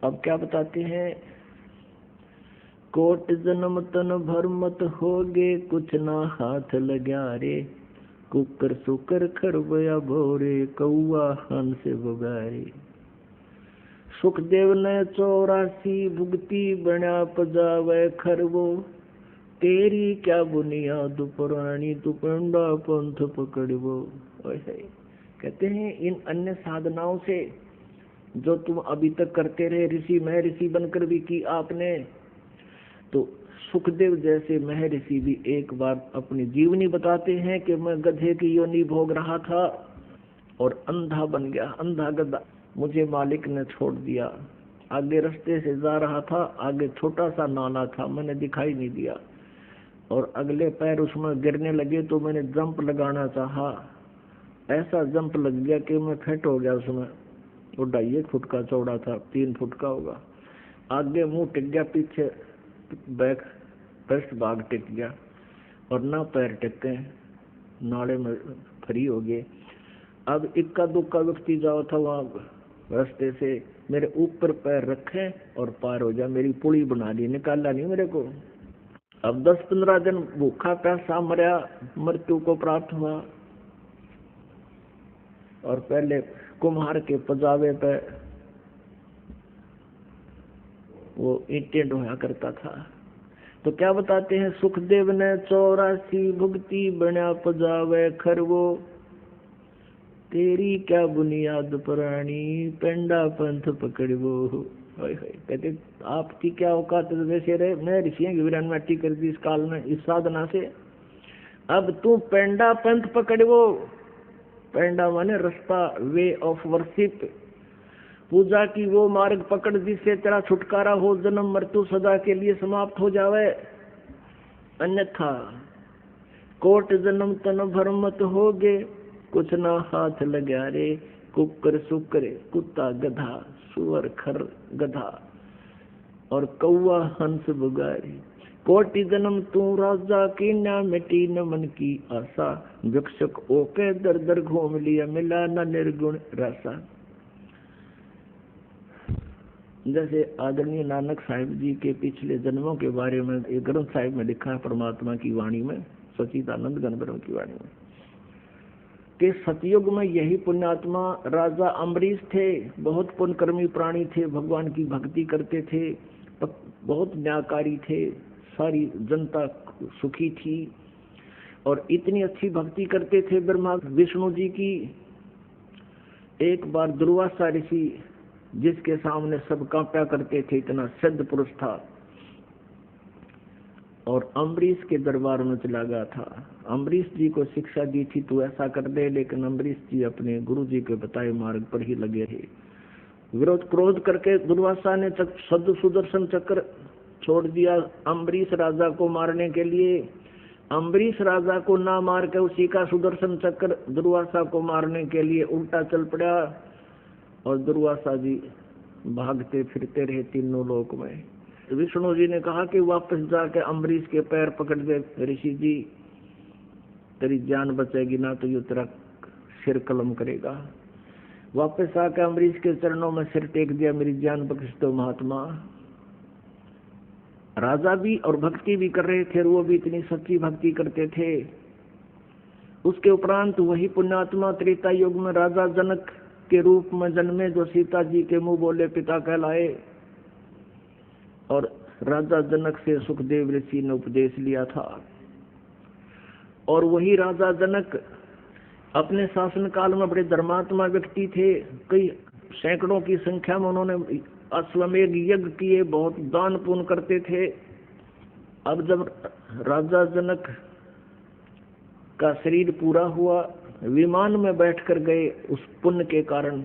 अब क्या बताते हैं, कोट जन्म तन भर मत होगे, कुछ ना हाथ लगा रे, कुकर सुकर खरबया भोरे, कौआ हंस बगारे। सुखदेव ने 84 भुगती बना पजावे खरवो, तेरी क्या बुनियाद पुरानी तू पंडा पंथ पकड़वो। ऐसे कहते हैं इन अन्य साधनाओं से जो तुम अभी तक करते रहे, ऋषि महर्षि बनकर भी की आपने, तो सुखदेव जैसे महर्षि भी एक बार अपनी जीवनी बताते हैं कि मैं गधे की योनि भोग रहा था और अंधा बन गया, अंधा गधा, मुझे मालिक ने छोड़ दिया। आगे रास्ते से जा रहा था, आगे छोटा सा नाला था, मैंने दिखाई नहीं दिया और अगले पैर उसमें गिरने लगे तो मैंने जंप लगाना चाहा, ऐसा जंप लग गया कि मैं फिट हो गया उसमें। वो 2.5 फुट का चौड़ा था, 3 फुट का होगा। आगे मुंह टिक गया, पीछे बैक पृष्ठ भाग टिक गया और ना पैर टिके, नाले में फ्री हो गए। अब इक्का दुक्का व्यक्ति जाओ था वहाँ रास्ते से, मेरे ऊपर पैर रखे और पार हो जाए, मेरी पुली बना दी, निकाला नहीं मेरे को। अब 10-15 दिन भूखा प्यासा मरा, मृत्यु को प्राप्त हुआ। और पहले कुम्हार के पजावे पे वो ईंटें ढोया करता था। तो क्या बताते हैं, सुखदेव ने 84 भुगती बना पजावे खरवो, तेरी क्या बुनियाद पुरानी पेंडा पंथ पकड़वो। कहते आपकी क्या औकात वैसे रहे, मैं ऋषियों की विरानमाटी कर दी इस काल में, इस साधना से। अब तू पेंडा पंथ पकड़वो, पेंडा माने रास्ता, वे ऑफ वर्शिप, पूजा की वो मार्ग पकड़ जिससे तेरा छुटकारा हो, जन्म मृत्यु सदा के लिए समाप्त हो जावे। अन्यथा कोट जन्म तन भर मत होगे, कुछ ना हाथ लगा रे, कुकर सुकर कुत्ता गधा, सुअर खर गधा और कौआ हंस बुगारी। कोटि जन्म तू राजा की ना मिटी न मन की आशा, भिक्षुक ओके दर दर घूम लिया मिला न निर्गुण रासा। जैसे आदरणीय नानक साहिब जी के पिछले जन्मों के बारे में एक ग्रंथ साहिब में लिखा है परमात्मा की वाणी में, सच्चिदानंद घन ब्रह्म की वाणी में, कि सतयुग में यही पुण्यात्मा राजा अम्बरीश थे। बहुत पुण्यकर्मी प्राणी थे, भगवान की भक्ति करते थे, बहुत न्यायकारी थे, सारी जनता सुखी थी और इतनी अच्छी भक्ति करते थे ब्रह्मा विष्णु जी की। एक बार दुर्वासा ऋषि जिसके सामने सब कांपा करते थे, इतना सिद्ध पुरुष था, और अम्बरीश के दरबार में चला गया था। अम्बरीश जी को शिक्षा दी थी तू ऐसा कर दे, लेकिन अम्बरीश जी अपने गुरु जी के बताए मार्ग पर ही लगे थे। विरोध क्रोध करके दुर्वासा ने सुदर्शन चक्र छोड़ दिया अम्बरीश राजा को मारने के लिए। अम्बरीश राजा को ना मार के उसी का सुदर्शन चक्र दुर्वासा को मारने के लिए उल्टा चल पड़ा और दुर्वासा जी भागते फिरते रहे तीनों लोक में। विष्णु जी ने कहा कि वापस जाके अम्बरीश के पैर पकड़ दे ऋषि जी, तेरी जान बचेगी ना तो ये तेरा सिर कलम करेगा। वापस आके अम्बरीश के चरणों में सिर टेक दिया, मेरी जान बख्श दो महात्मा। राजा भी और भक्ति भी कर रहे थे, वो भी इतनी सच्ची भक्ति करते थे। उसके उपरांत वही पुण्यात्मा त्रेता युग में राजा जनक के रूप में जन्मे, जो सीता जी के मुंह बोले पिता कहलाए, और राजा जनक से सुखदेव ऋषि ने उपदेश लिया था। और वही राजा जनक अपने शासन काल में बड़े धर्मात्मा व्यक्ति थे, कई सैकड़ों की संख्या में उन्होंने अश्वमेध यज्ञ किए, बहुत दान पुण्य करते थे। अब जब राजा जनक का शरीर पूरा हुआ, विमान में बैठकर गए उस पुण्य के कारण।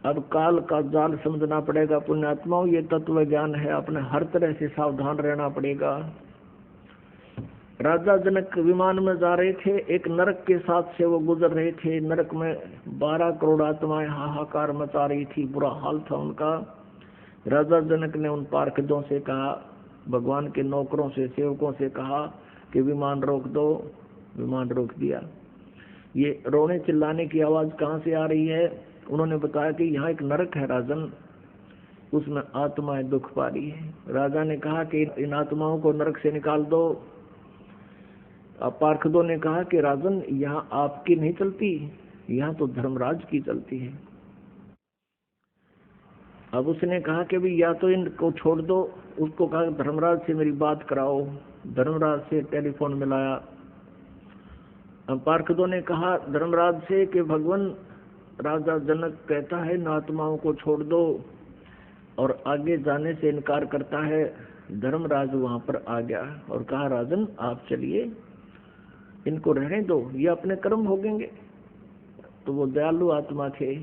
अब काल का जाल समझना पड़ेगा पुण्यात्माओं, ये तत्व ज्ञान है, अपने हर तरह से सावधान रहना पड़ेगा। राजा जनक विमान में जा रहे थे, एक नरक के साथ से वो गुजर रहे थे। नरक में 12 करोड़ आत्माएं हाहाकार मचा रही थी, बुरा हाल था उनका। राजा जनक ने उन पार्षदों से कहा, भगवान के नौकरों से, सेवकों से कहा कि विमान रोक दो। विमान रोक दिया। ये रोने चिल्लाने की आवाज कहाँ से आ रही है? उन्होंने बताया कि यहाँ एक नरक है राजन, उसमें आत्माएं दुख पा रही है। राजा ने कहा कि इन आत्माओं को नरक से निकाल दो। अब पार्षदों ने कहा कि राजन, यहाँ आपकी नहीं चलती, यहाँ तो धर्मराज की चलती है। अब उसने कहा कि भाई या तो इनको छोड़ दो, उसको कहा धर्मराज से मेरी बात कराओ, धर्मराज से टेलीफोन मिलाया। अब पार्षदों ने कहा धर्मराज से कि भगवान राजा जनक कहता है इन आत्माओं को छोड़ दो और आगे जाने से इनकार करता है। धर्मराज वहां पर आ गया और कहा राजन आप चलिए, इनको रहने दो, ये अपने कर्म भोगेंगे। तो वो दयालु आत्मा थे,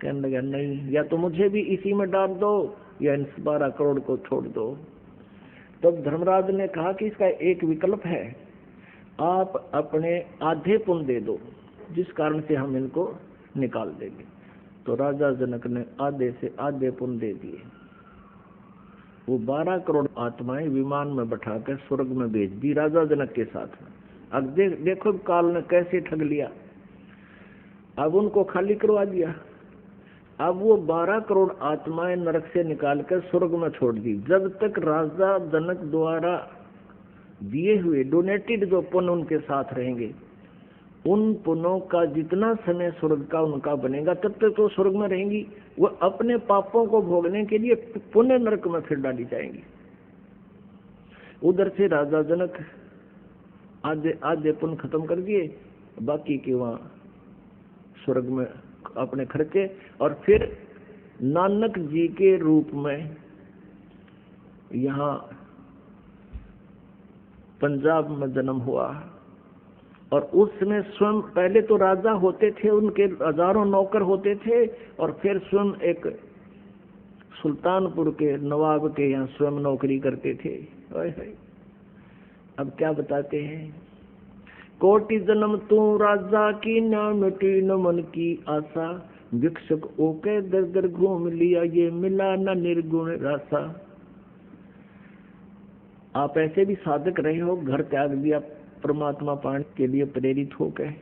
कहने लगा नहीं, या तो मुझे भी इसी में डाल दो या इन 12 करोड़ को छोड़ दो। तब धर्मराज ने कहा कि इसका एक विकल्प है, आप अपने आधे पुण्य दे दो जिस कारण से हम इनको निकाल देंगे। तो राजा जनक ने आधे से आधे पुण्य दे दिए। वो 12 करोड़ आत्माएं विमान में बैठाकर स्वर्ग में भेज दी राजा जनक के साथ में। अब देखो काल ने कैसे ठग लिया। अब उनको खाली करवा दिया। अब वो 12 करोड़ आत्माएं नरक से निकालकर स्वर्ग में छोड़ दी। जब तक राजा जनक द्वारा दिए हुए डोनेटेड जो पुण्य उनके साथ रहेंगे, उन पुण्यों का जितना समय स्वर्ग का उनका बनेगा तब तक तो स्वर्ग में रहेंगी। वो अपने पापों को भोगने के लिए पुण्य नरक में फिर डाली जाएंगी। उधर से राजा जनक आधे पुण्य खत्म कर दिए, बाकी के वहां स्वर्ग में अपने खर्चे। और फिर नानक जी के रूप में यहाँ पंजाब में जन्म हुआ। और उसमें स्वयं पहले तो राजा होते थे, उनके हजारों नौकर होते थे, और फिर स्वयं एक सुल्तानपुर के नवाब के यहाँ स्वयं नौकरी करते थे। अब क्या बताते हैं, कोटि जन्म तू राजा की न मिटी न मन की आशा, भिक्षुक ओके दर दर घूम लिया ये मिला न निर्गुण रासा। आप ऐसे भी साधक रहे हो, घर त्याग दिया परमात्मा पाने के लिए प्रेरित हो गए,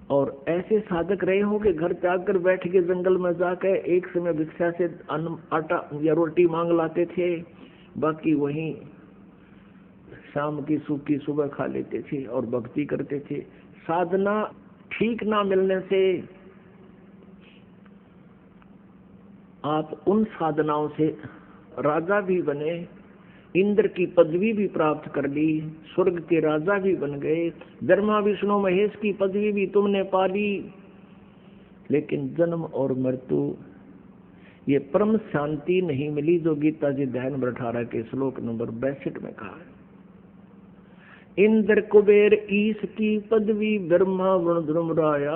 और ऐसे साधक रहे हो कि घर त्याग कर बैठ के जंगल में जाकर एक समय भिक्षा से आटा या रोटी मांग लाते थे, बाकी वहीं शाम की सूखी सुबह खा लेते थे और भक्ति करते थे। साधना ठीक ना मिलने से आप उन साधनाओं से राजा भी बने, इंद्र की पदवी भी प्राप्त कर ली, स्वर्ग के राजा भी बन गए, ब्रह्मा विष्णु महेश की पदवी भी तुमने पा ली। लेकिन जन्म और मृत्यु ये परम शांति नहीं मिली, जो गीता जी अध्याय नंबर 18 के श्लोक नंबर 62 में कहा है। इंद्र कुबेर ईश की पदवी ब्रह्मा वरुण धर्मराया,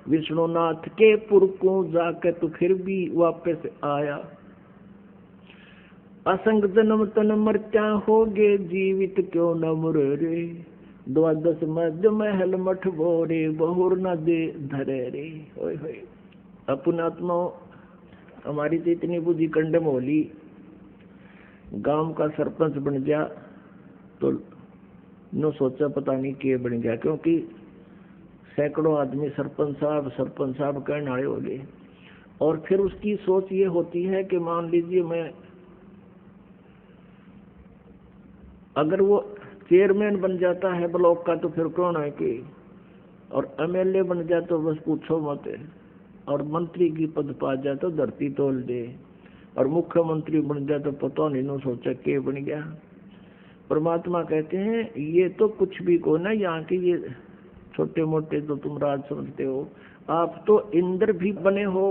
विष्णुनाथ के पुर को जाकर तो फिर भी वापस आया। असंग जन्म तन मर्त्या होगे, जीवित क्यों न मुरे रे, 12 मध्य महल मठ बोरे, बहुर न दे धरे रे। होय होय, अपन आत्मा हमारी तो इतनी बुद्धि कंडम होली, गांव का सरपंच बन गया तो नो सोचा पता नहीं के बन गया, क्योंकि सैकड़ों आदमी सरपंच साहब कहने वाले हो गए। और फिर उसकी सोच ये होती है कि मान लीजिए मैं अगर वो चेयरमैन बन जाता है ब्लॉक का तो फिर कौन है कि, और एमएलए बन जाए तो बस पूछो मत, और मंत्री की पद पा जाए तो धरती तोल दे, और मुख्यमंत्री बन जाए तो पता नहीं नो सोचा के बन गया। परमात्मा कहते हैं ये तो कुछ भी को ना, यहाँ के ये छोटे मोटे जो तुम राज समझते हो, आप तो इंद्र भी बने हो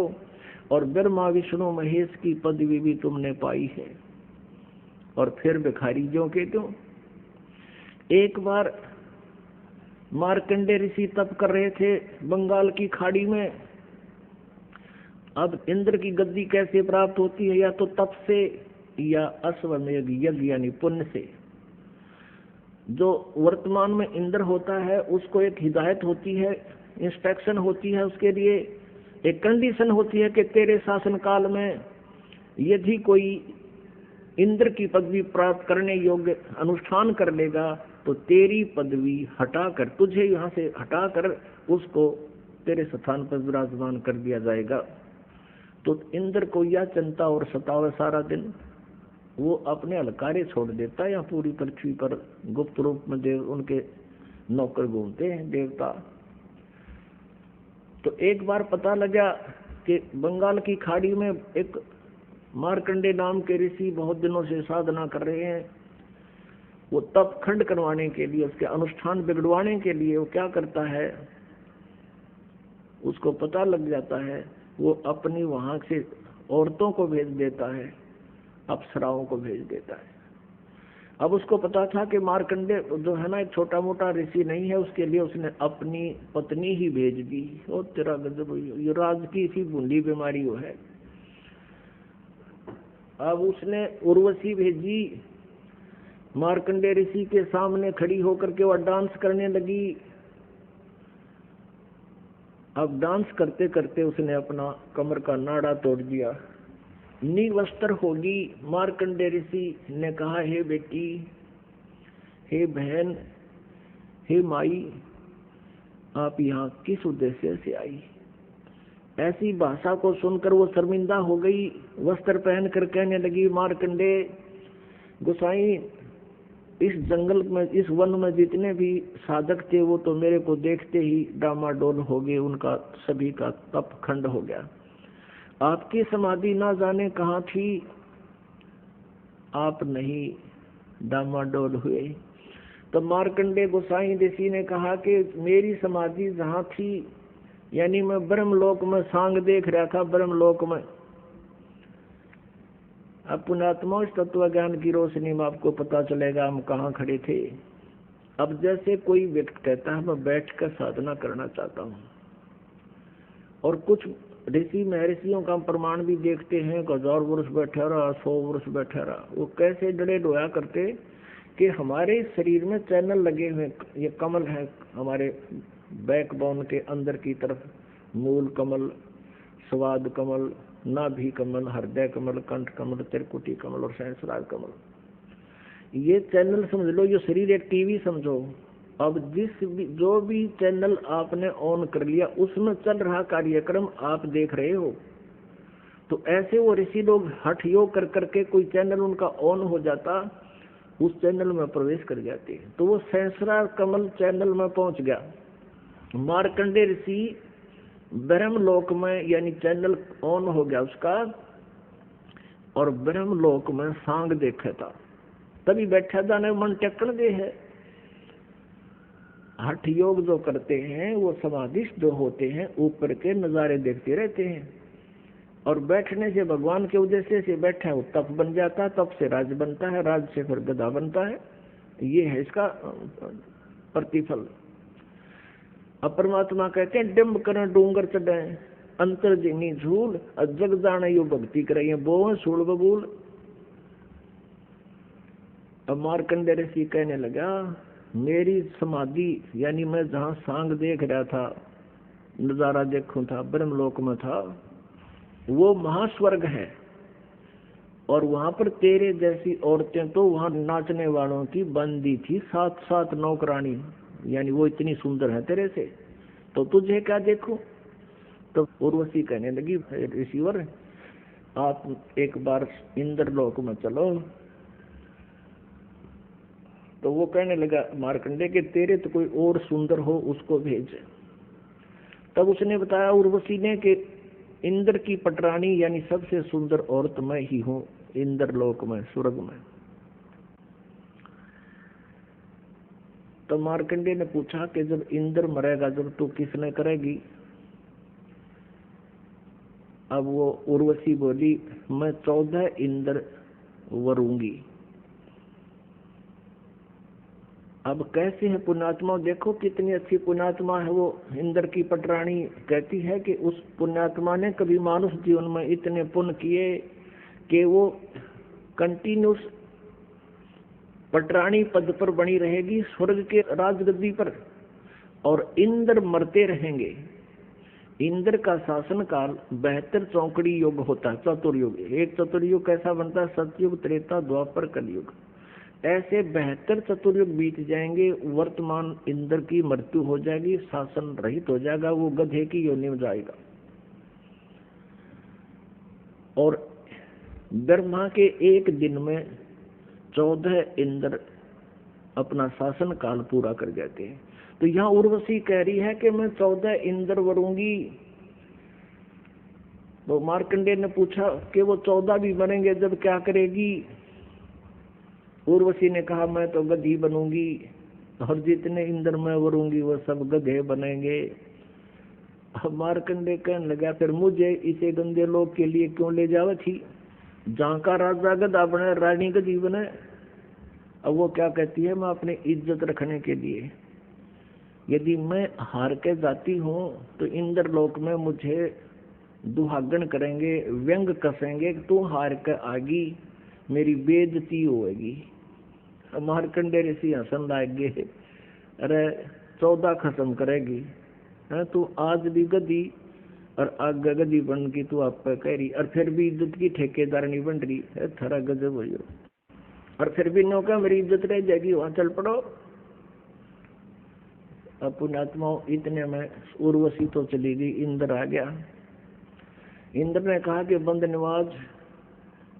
और ब्रह्मा विष्णु महेश की पदवी भी तुमने पाई है, और फिर भिखारी जो के क्यों। एक बार मार्कंडे ऋषि तप कर रहे थे बंगाल की खाड़ी में। अब इंद्र की गद्दी कैसे प्राप्त होती है, या तो तप से या अश्वमेध यज्ञ यानी पुण्य से। जो वर्तमान में इंद्र होता है उसको एक हिदायत होती है, इंस्ट्रक्शन होती है, उसके लिए एक कंडीशन होती है कि तेरे शासन काल में यदि कोई इंद्र की पदवी प्राप्त करने योग्य अनुष्ठान कर लेगा तो तेरी पदवी हटाकर, तुझे यहाँ से हटाकर उसको तेरे स्थान पर विराजमान कर दिया जाएगा। तो इंद्र को यह चिंता और सतावे सारा दिन, वो अपने हलकारे छोड़ देता है। या पूरी पृथ्वी पर गुप्त रूप में देव उनके नौकर घूमते हैं देवता। तो एक बार पता लगा कि बंगाल की खाड़ी में एक मार्कंडे नाम के ऋषि बहुत दिनों से साधना कर रहे हैं। वो तप खंड करवाने के लिए, उसके अनुष्ठान बिगड़वाने के लिए वो क्या करता है, उसको पता लग जाता है, वो अपनी वहां से औरतों को भेज देता है, अप्सराओं को भेज देता है। अब उसको पता था कि मार्कंडे जो है ना एक छोटा मोटा ऋषि नहीं है, उसके लिए उसने अपनी पत्नी ही भेज दी। और तेरा गजब, ये राज की इसी बूंदी बीमारी वो है। अब उसने उर्वशी भेजी, मार्कंडे ऋषि के सामने खड़ी होकर के वह डांस करने लगी। अब डांस करते करते उसने अपना कमर का नाड़ा तोड़ दिया, निवस्त्र होगी। मार्कंडे ऋषि ने कहा, हे बेटी, हे बहन, हे माई, आप यहाँ किस उद्देश्य से आई? ऐसी भाषा को सुनकर वो शर्मिंदा हो गई, वस्त्र पहनकर कहने लगी, मार्कंडे गोसाई, इस जंगल में, इस वन में जितने भी साधक थे वो तो मेरे को देखते ही डामाडोल हो गए, उनका सभी का तप खंड हो गया। आपकी समाधि ना जाने कहाँ थी, आप नहीं डामाडोल हुए। तो मार्कंडे गोसाई ऋषि ने कहा कि मेरी समाधि जहाँ थी, यानी मैं ब्रह्मलोक में सांग देख रहा था, ब्रह्मलोक में। अब पुण्यात्मा, इस तत्व ज्ञान की रोशनी में आपको पता चलेगा हम कहाँ खड़े थे। अब जैसे कोई व्यक्ति कहता है मैं बैठकर साधना करना चाहता हूँ, और कुछ ऋषि महर्षियों का प्रमाण भी देखते हैं, 1000 वर्ष बैठा रहा, 100 वर्ष बैठा रहा। वो कैसे डरे डोया करते कि हमारे शरीर में चैनल लगे हुए, ये कमल है हमारे बैकबोन के अंदर की तरफ, मूल कमल, स्वाद कमल, नाभि कमल, हृदय कमल, कंठ कमल, त्रिकुटी कमल और सहस्रार कमल। ये चैनल समझ लो, ये शरीर एक टीवी समझो। अब जो भी चैनल आपने ऑन कर लिया उसमें चल रहा कार्यक्रम आप देख रहे हो। तो ऐसे वो ऋषि लोग हठ योग कर करके कोई चैनल उनका ऑन हो जाता, उस चैनल में प्रवेश कर जाते। तो वो सहस्रार कमल चैनल में पहुंच गया। मार्कंडे ऋषि ब्रह्मलोक में, यानी चैनल ऑन हो गया उसका, और ब्रह्मलोक में सांग देखा था। तभी बैठा जाने मन टेकन दे है। हठ योग जो करते हैं वो समाधिस्थ जो होते हैं ऊपर के नजारे देखते रहते हैं, और बैठने से भगवान के उद्देश्य से बैठा है वो तप बन जाता है, तप से राज बनता है, राज से फिर गधा बनता है। ये है इसका प्रतिफल। अब परमात्मा कहते हैं डिम्ब करें डूंगर चढ़े, अंतर जिनी झूल, जग जाने यो भक्ति करे, बोव सूल बबूल। अब मार्कंडे ऋषि कहने लगा, मेरी समाधि, यानी मैं जहाँ सांग देख रहा था, नजारा देखूं था, ब्रह्मलोक में था, वो महास्वर्ग है। और वहां पर तेरे जैसी औरतें तो वहां नाचने वालों की बंदी थी, 7-7 नौकरानी, यानी वो इतनी सुंदर है तेरे से, तो तुझे क्या देखूं? तो उर्वशी कहने लगी, ऋषिवर आप एक बार इंद्रलोक में चलो। तो वो कहने लगा मार्कंडे के तेरे तो कोई और सुंदर हो उसको भेज। तब उसने बताया उर्वशी ने कि इंद्र की पटरानी, यानी सबसे सुंदर औरत मैं ही हूँ इंद्रलोक में, स्वर्ग में। तो मार्कंडे ने पूछा कि जब इंद्र मरेगा, जब तू किसने करेगी? अब वो उर्वशी बोली, मैं 14 इंद्र वरूंगी। अब कैसे है पुण्यात्मा, देखो कितनी अच्छी पुण्यात्मा है वो। इंद्र की पटरानी कहती है कि उस पुण्यात्मा ने कभी मानुष जीवन में इतने पुण्य किए कि वो कंटिन्यूस पटरानी पद पर बनी रहेगी स्वर्ग के राजगद्दी पर, और इंद्र मरते रहेंगे। इंद्र का शासन काल 72 चौकड़ी युग होता है, चतुर्युग। एक चतुर्युग कैसा बनता है? सतयुग, त्रेता, द्वापर, कलयुग। ऐसे 72 चतुर्युग बीत जाएंगे, वर्तमान इंद्र की मृत्यु हो जाएगी, शासन रहित हो जाएगा, वो गधे की योनि में जाएगा। और ब्रह्मा के एक दिन में 14 इंद्र अपना शासन काल पूरा कर जाते हैं। तो यहाँ उर्वशी कह रही है कि मैं 14 इंद्र वरूंगी। तो मार्कंडेय ने पूछा कि वो 14 भी बनेंगे जब क्या करेगी? उर्वशी ने कहा मैं तो गधी बनूंगी और जितने इंद्र में वरूंगी वो सब गधे बनेंगे। अब मार्कंडेय कहने लगा फिर मुझे इसे गंदे लोग के लिए क्यों ले जावे थी? जहाँ का राजा गधा बने रानी गधी बने। अब वो क्या कहती है, मैं अपनी इज्जत रखने के लिए यदि मैं हार के जाती हूँ तो इंद्र लोक में मुझे दुहागन करेंगे, व्यंग कसेंगे, तू हार के आगी, मेरी बेइज्जती होगी। मार्कंडेय ऋषि हंसन लग गए, अरे 14 खत्म करेगी है तू, आज भी गधी और आगे गधी बन की तू आप पे कह रही, और फिर भी इज्जत की ठेकेदार नहीं बन रही है, थारा गजब हो। और फिर भी नौका मेरी इज्जत रह जाएगी, वहां चल पड़ो। अब पुण्यात्माओं इतने में उर्वशी तो चली गई, इंद्र आ गया। इंद्र ने कहा कि बंद निवाज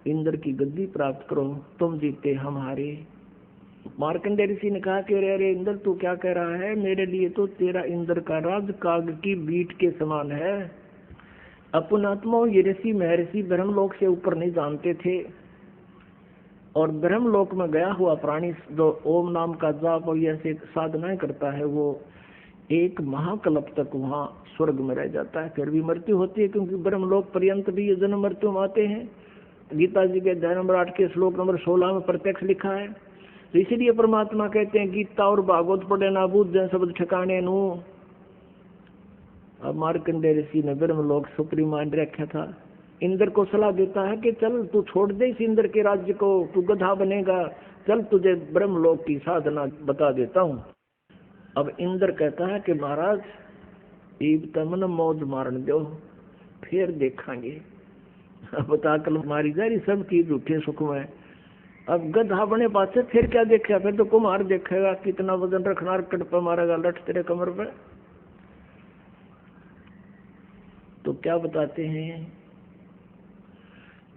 इंद्र की गद्दी प्राप्त करो, तुम जीते हम हारे। मार्कंडेय ऋषि ने कहा कि अरे इंद्र तू क्या कह रहा है, मेरे लिए तो तेरा इंद्र का राज काग की बीट के समान है। पुण्यात्माओं ये ऋषि महर्षि ब्रह्मलोक से ऊपर नहीं जानते थे, और ब्रह्मलोक में गया हुआ प्राणी जो ओम नाम का जाप और ऐसे साधनाएं करता है वो एक महाकल्प तक वहाँ स्वर्ग में रह जाता है, फिर भी मृत्यु होती है, क्योंकि ब्रह्मलोक पर्यंत भी ये जन्म मृत्यु में आते हैं। गीता जी के अध्याय नंबर 8 के श्लोक नंबर 16 में प्रत्यक्ष लिखा है। तो इसीलिए परमात्मा कहते हैं गीता और भागवत पढ़े ना बूझ जै शब्द ठिकाने नू। अब मार्कंडेय ऋषि ने ब्रह्मलोक सुप्रीम मान रखा था, इंद्र को सलाह देता है कि चल तू छोड़ दे इस इंद्र के राज्य को, तू गधा बनेगा, चल तुझे ब्रह्मलोक की साधना बता देता हूँ। अब इंद्र कहता है कि महाराज ईब तमन मौज मारन दो, फिर देखेंगे। अब ताकल मारी जा रही सब की झूठे सुख में। अब गधा बने पासे फिर क्या देखा, फिर तो कुम्हार देखेगा कितना वजन रखना, कट पे मारेगा लठ तेरे कमर पे। तो क्या बताते हैं,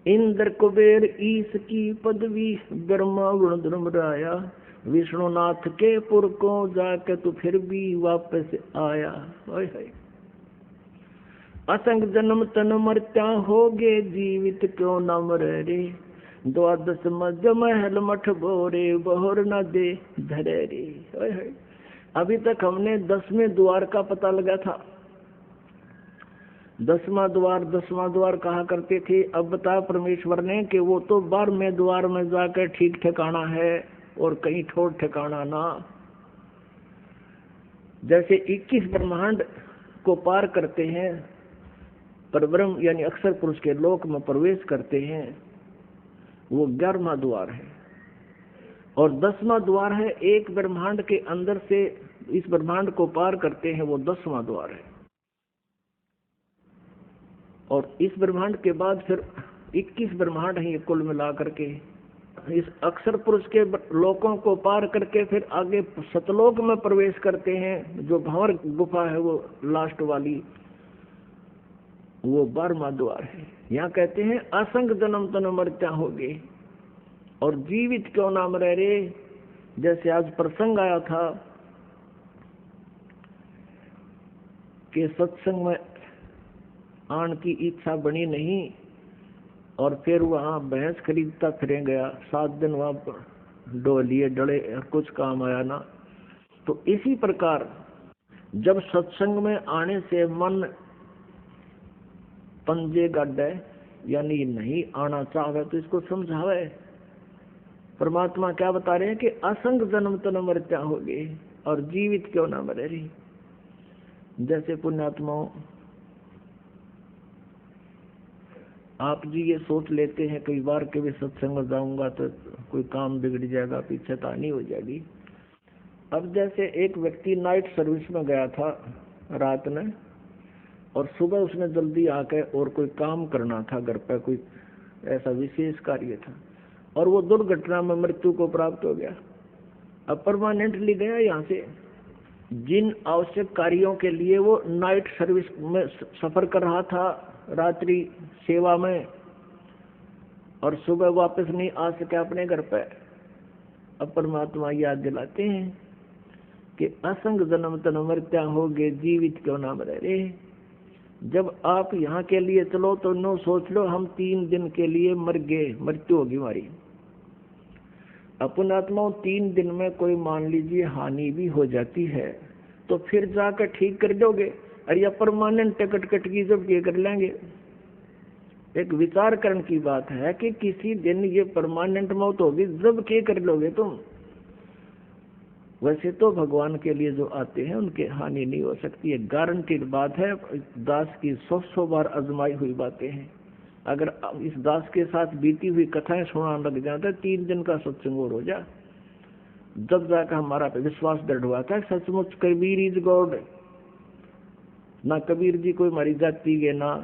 इंद्र कुबेर ईश की पदवी, ब्रह्मा गुण धर्म राया, विष्णुनाथ के पुर को जाके तू फिर भी वापस आया। असंग जन्म तन मरत्या होगे, जीवित क्यों न मरे रे, द्वादश मज महल मठ बोरे, बहुर न दे धरे रे। अभी तक हमने 10वें द्वार का पता लगा था, 10वां द्वार कहा करते थे। अब बता परमेश्वर ने कि वो तो 12वें द्वार में जाकर ठीक ठिकाना है और कहीं ठोर ठिकाना ना। जैसे 21 ब्रह्मांड को पार करते हैं, पर ब्रह्म यानी अक्षर पुरुष के लोक में प्रवेश करते हैं, वो 11वां द्वार है। और 10वां द्वार है एक ब्रह्मांड के अंदर से इस ब्रह्मांड को पार करते हैं, वो 10वां द्वार है। और इस ब्रह्मांड के बाद फिर 21 ब्रह्मांड है ये कुल मिला करके। इस अक्षर पुरुष के लोकों को पार करके फिर आगे सतलोक में प्रवेश करते हैं, जो भंवर गुफा है वो लास्ट वाली, वो 12वां द्वार है। यहाँ कहते हैं असंग जन्म तन मरत्या होगे, और जीवित क्यों नाम रह रे। जैसे आज प्रसंग आया था कि सत्संग में आने की इच्छा बनी नहीं, और फिर वहाँ भैंस खरीदता फिरे गया, 7 दिन वहाँ डोलिए डले, कुछ काम आया ना। तो इसी प्रकार जब सत्संग में आने से मन पंजे गाड़े यानी नहीं आना चाहे तो इसको समझावे। परमात्मा क्या बता रहे हैं कि असंग जन्म तन मरत्या होगे, और जीवित क्यों ना मरे रही। जैसे पुण्यात्माओं आप जी ये सोच लेते हैं कई बार के भी सत्संग में जाऊंगा तो कोई काम बिगड़ जाएगा, पीछे तानी हो जाएगी। अब जैसे एक व्यक्ति नाइट सर्विस में गया था रात में, और सुबह उसने जल्दी आके और कोई काम करना था घर पे, कोई ऐसा विशेष कार्य था, और वो दुर्घटना में मृत्यु को प्राप्त हो गया। अब परमानेंटली गया यहाँ से, जिन आवश्यक कार्यों के लिए वो नाइट सर्विस में सफर कर रहा था रात्रि सेवा में, और सुबह वापस नहीं आ सके अपने घर पे। अब परमात्मा याद दिलाते हैं कि असंग जन्म तन मरत्या होगे, जीवित क्यों ना मरे रे। जब आप यहाँ के लिए चलो तो नो सोच लो हम 3 दिन के लिए मर गए, मृत्यु होगी हमारी। अपन आत्माओं 3 दिन में कोई मान लीजिए हानि भी हो जाती है तो फिर जाकर ठीक कर दोगे, अरे या परमानेंट टिकट कट की जब ये कर लेंगे। एक विचार करने की बात है कि किसी दिन ये परमानेंट मौत होगी, जब के कर लोगे तुम। वैसे तो भगवान के लिए जो आते हैं उनके हानि नहीं हो सकती है, गारंटीड बात है। दास की 100 बार आजमाई हुई बातें हैं। अगर इस दास के साथ बीती हुई कथाएं सुनाने लग जाता है 3 दिन का सत्संग और हो जा, जब जाकर हमारा विश्वास दृढ़ हुआ था सचमुच कबीर इज गॉड। ना कबीर जी कोई हमारी जाति के, ना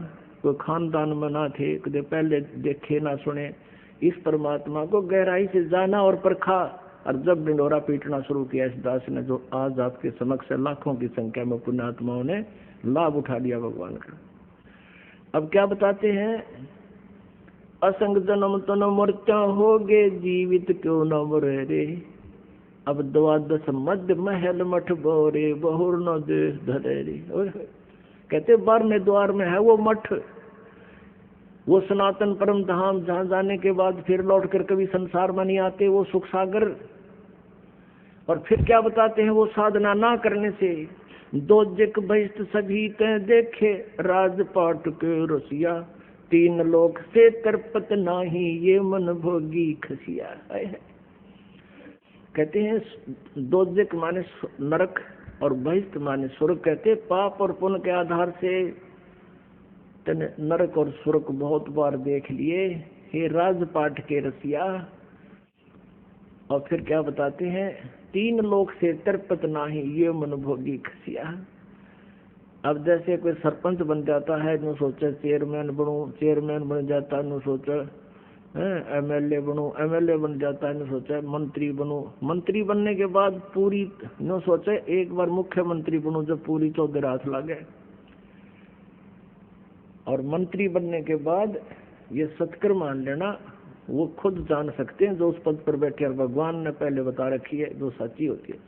कोई खानदान में ना थे, कदे पहले देखे ना सुने। इस परमात्मा को गहराई से जाना और परखा, और जब ढिंडोरा पीटना शुरू किया इस दास ने, जो आज आपके समक्ष लाखों की संख्या में पुण्यात्माओं ने लाभ उठा लिया भगवान का। अब क्या बताते हैं, असंग जन्म तन मृत्या होगे, जीवित क्यों न मरे रे। अब 12 मध्य महल मठ बोरे, बहुर न देश धरे रे। कहते 12वें द्वार में है वो मठ, वो सनातन परम धाम, जहां जाने के बाद फिर लौटकर कभी संसार में नहीं आते, वो सुख सागर। और फिर क्या बताते हैं, वो साधना ना करने से 2 जग बहिष्ट सभी ते देखे, राजपाट के रसिया, 3 लोक से तरपत नाही, ये मन भोगी खसिया। कहते हैं 2 जग माने नरक और बहिष्ट माने स्वर्ग। कहते पाप और पुण्य के आधार से तने नरक और स्वर्ग बहुत बार देख लिए, हे राजपाट के रसिया। और फिर क्या बताते हैं, 3 लोक से तरपत नाही, ये मन भोगी खसिया। अब जैसे कोई सरपंच बन जाता है, जो सोचा चेयरमैन बनूं, चेयरमैन बन जाता है, जो सोचा एमएलए बनूं, एमएलए बन जाता है, जो सोचा मंत्री बनूं, मंत्री बनने के बाद पूरी जो सोचा एक बार मुख्यमंत्री बनूं, जब पूरी 14 हाथ लगे। और मंत्री बनने के बाद ये सत्कर मान लेना, वो खुद जान सकते हैं जो उस पद पर बैठे, और भगवान ने पहले बता रखी है जो सच्ची होती है।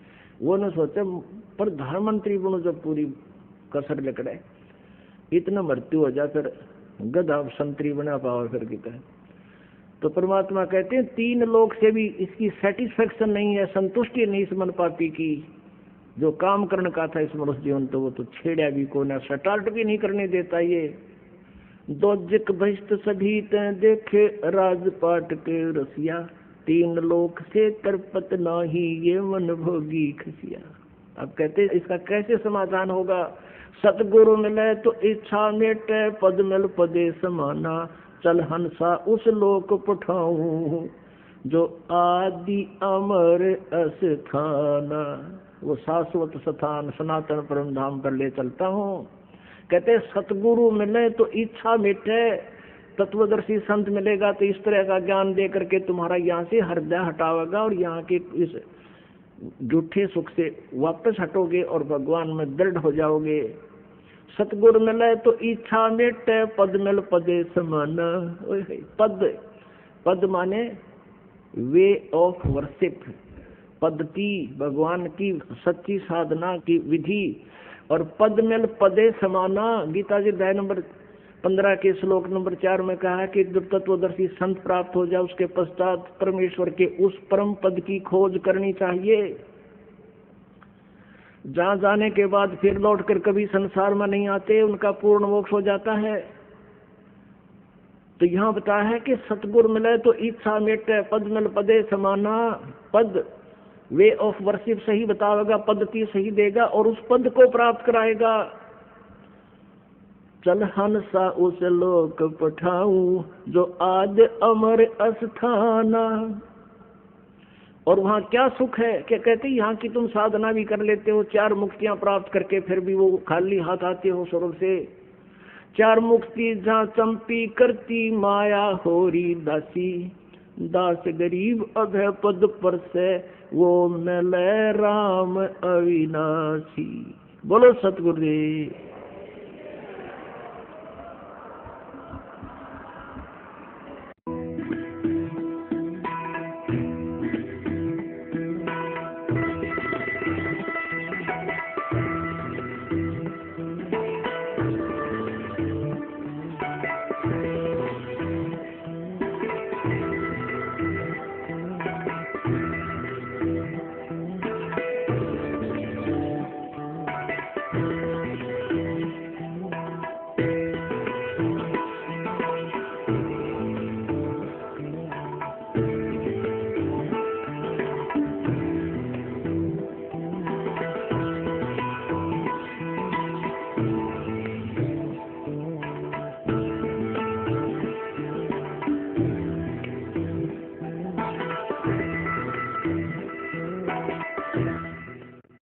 वो न सोचे प्रधानमंत्री बनूं, जब पूरी कसर लकड़े, इतना मृत्यु हो जाए फिर गधा संतरी बना पावर फिर कितना। तो परमात्मा कहते हैं 3 लोग से भी इसकी सेटिस्फेक्शन नहीं है, संतुष्टि नहीं इस मन पापी की। जो काम करने का था इस मनुष्य जीवन, तो वो तो छेड़ा भी को ना, स्टार्ट भी नहीं करने देता। ये 2 जग बहिष्ट सभी ते देखे, राजपाट के रसिया, 3 लोक से तरपत नाही, ये मन भोगी खसिया। अब कहते इसका कैसे समाधान होगा, सतगुरु मिले तो इच्छा मेटे, पद मिल पदे समाना, चल हंसा उस लोक पठाऊं, जो आदि अमर अस्थाना। वो शाश्वत स्थान सनातन परम धाम पर ले चलता हूँ। कहते सतगुरु मिले तो इच्छा मिटे, तत्वदर्शी संत मिलेगा तो इस तरह का ज्ञान दे करके तुम्हारा यहाँ से हृदय हटावेगा, और यहाँ के इस झूठे सुख से वापस हटोगे और भगवान में दृढ़ हो जाओगे। सतगुरु मिले तो इच्छा मिटे, पद मिल पदे समाना। पद, पद माने वे ऑफ वर्शिप, पद्धति, भगवान की सच्ची साधना की विधि। और पद मिल पदे समाना, गीता जी अध्याय नंबर 15 के श्लोक नंबर 4 में कहा है कि जब तत्वदर्शी संत प्राप्त हो जाए उसके पश्चात परमेश्वर के उस परम पद की खोज करनी चाहिए, जहाँ जाने के बाद फिर लौटकर कभी संसार में नहीं आते, उनका पूर्ण मोक्ष हो जाता है। तो यहाँ बताया है कि सतगुरु मिले तो इच्छा मिटे, पद मिल पदे समाना। पद वे ऑफ वर्शिप सही बताएगा, पद्धति सही देगा और उस पद को प्राप्त कराएगा। चल हंसा उस लोक पठाऊं, जो आद अमर अस्थाना। और वहाँ क्या सुख है, क्या कहते यहाँ की तुम साधना भी कर लेते हो, 4 मुक्तियां प्राप्त करके फिर भी वो खाली हाथ आते हो स्वर्ग से। 4 मुक्ति जहाँ चंपी करती माया होरी दासी, दास गरीब अभय पद पर से, वो मिले राम अविनाशी। बोलो सतगुरुदेव।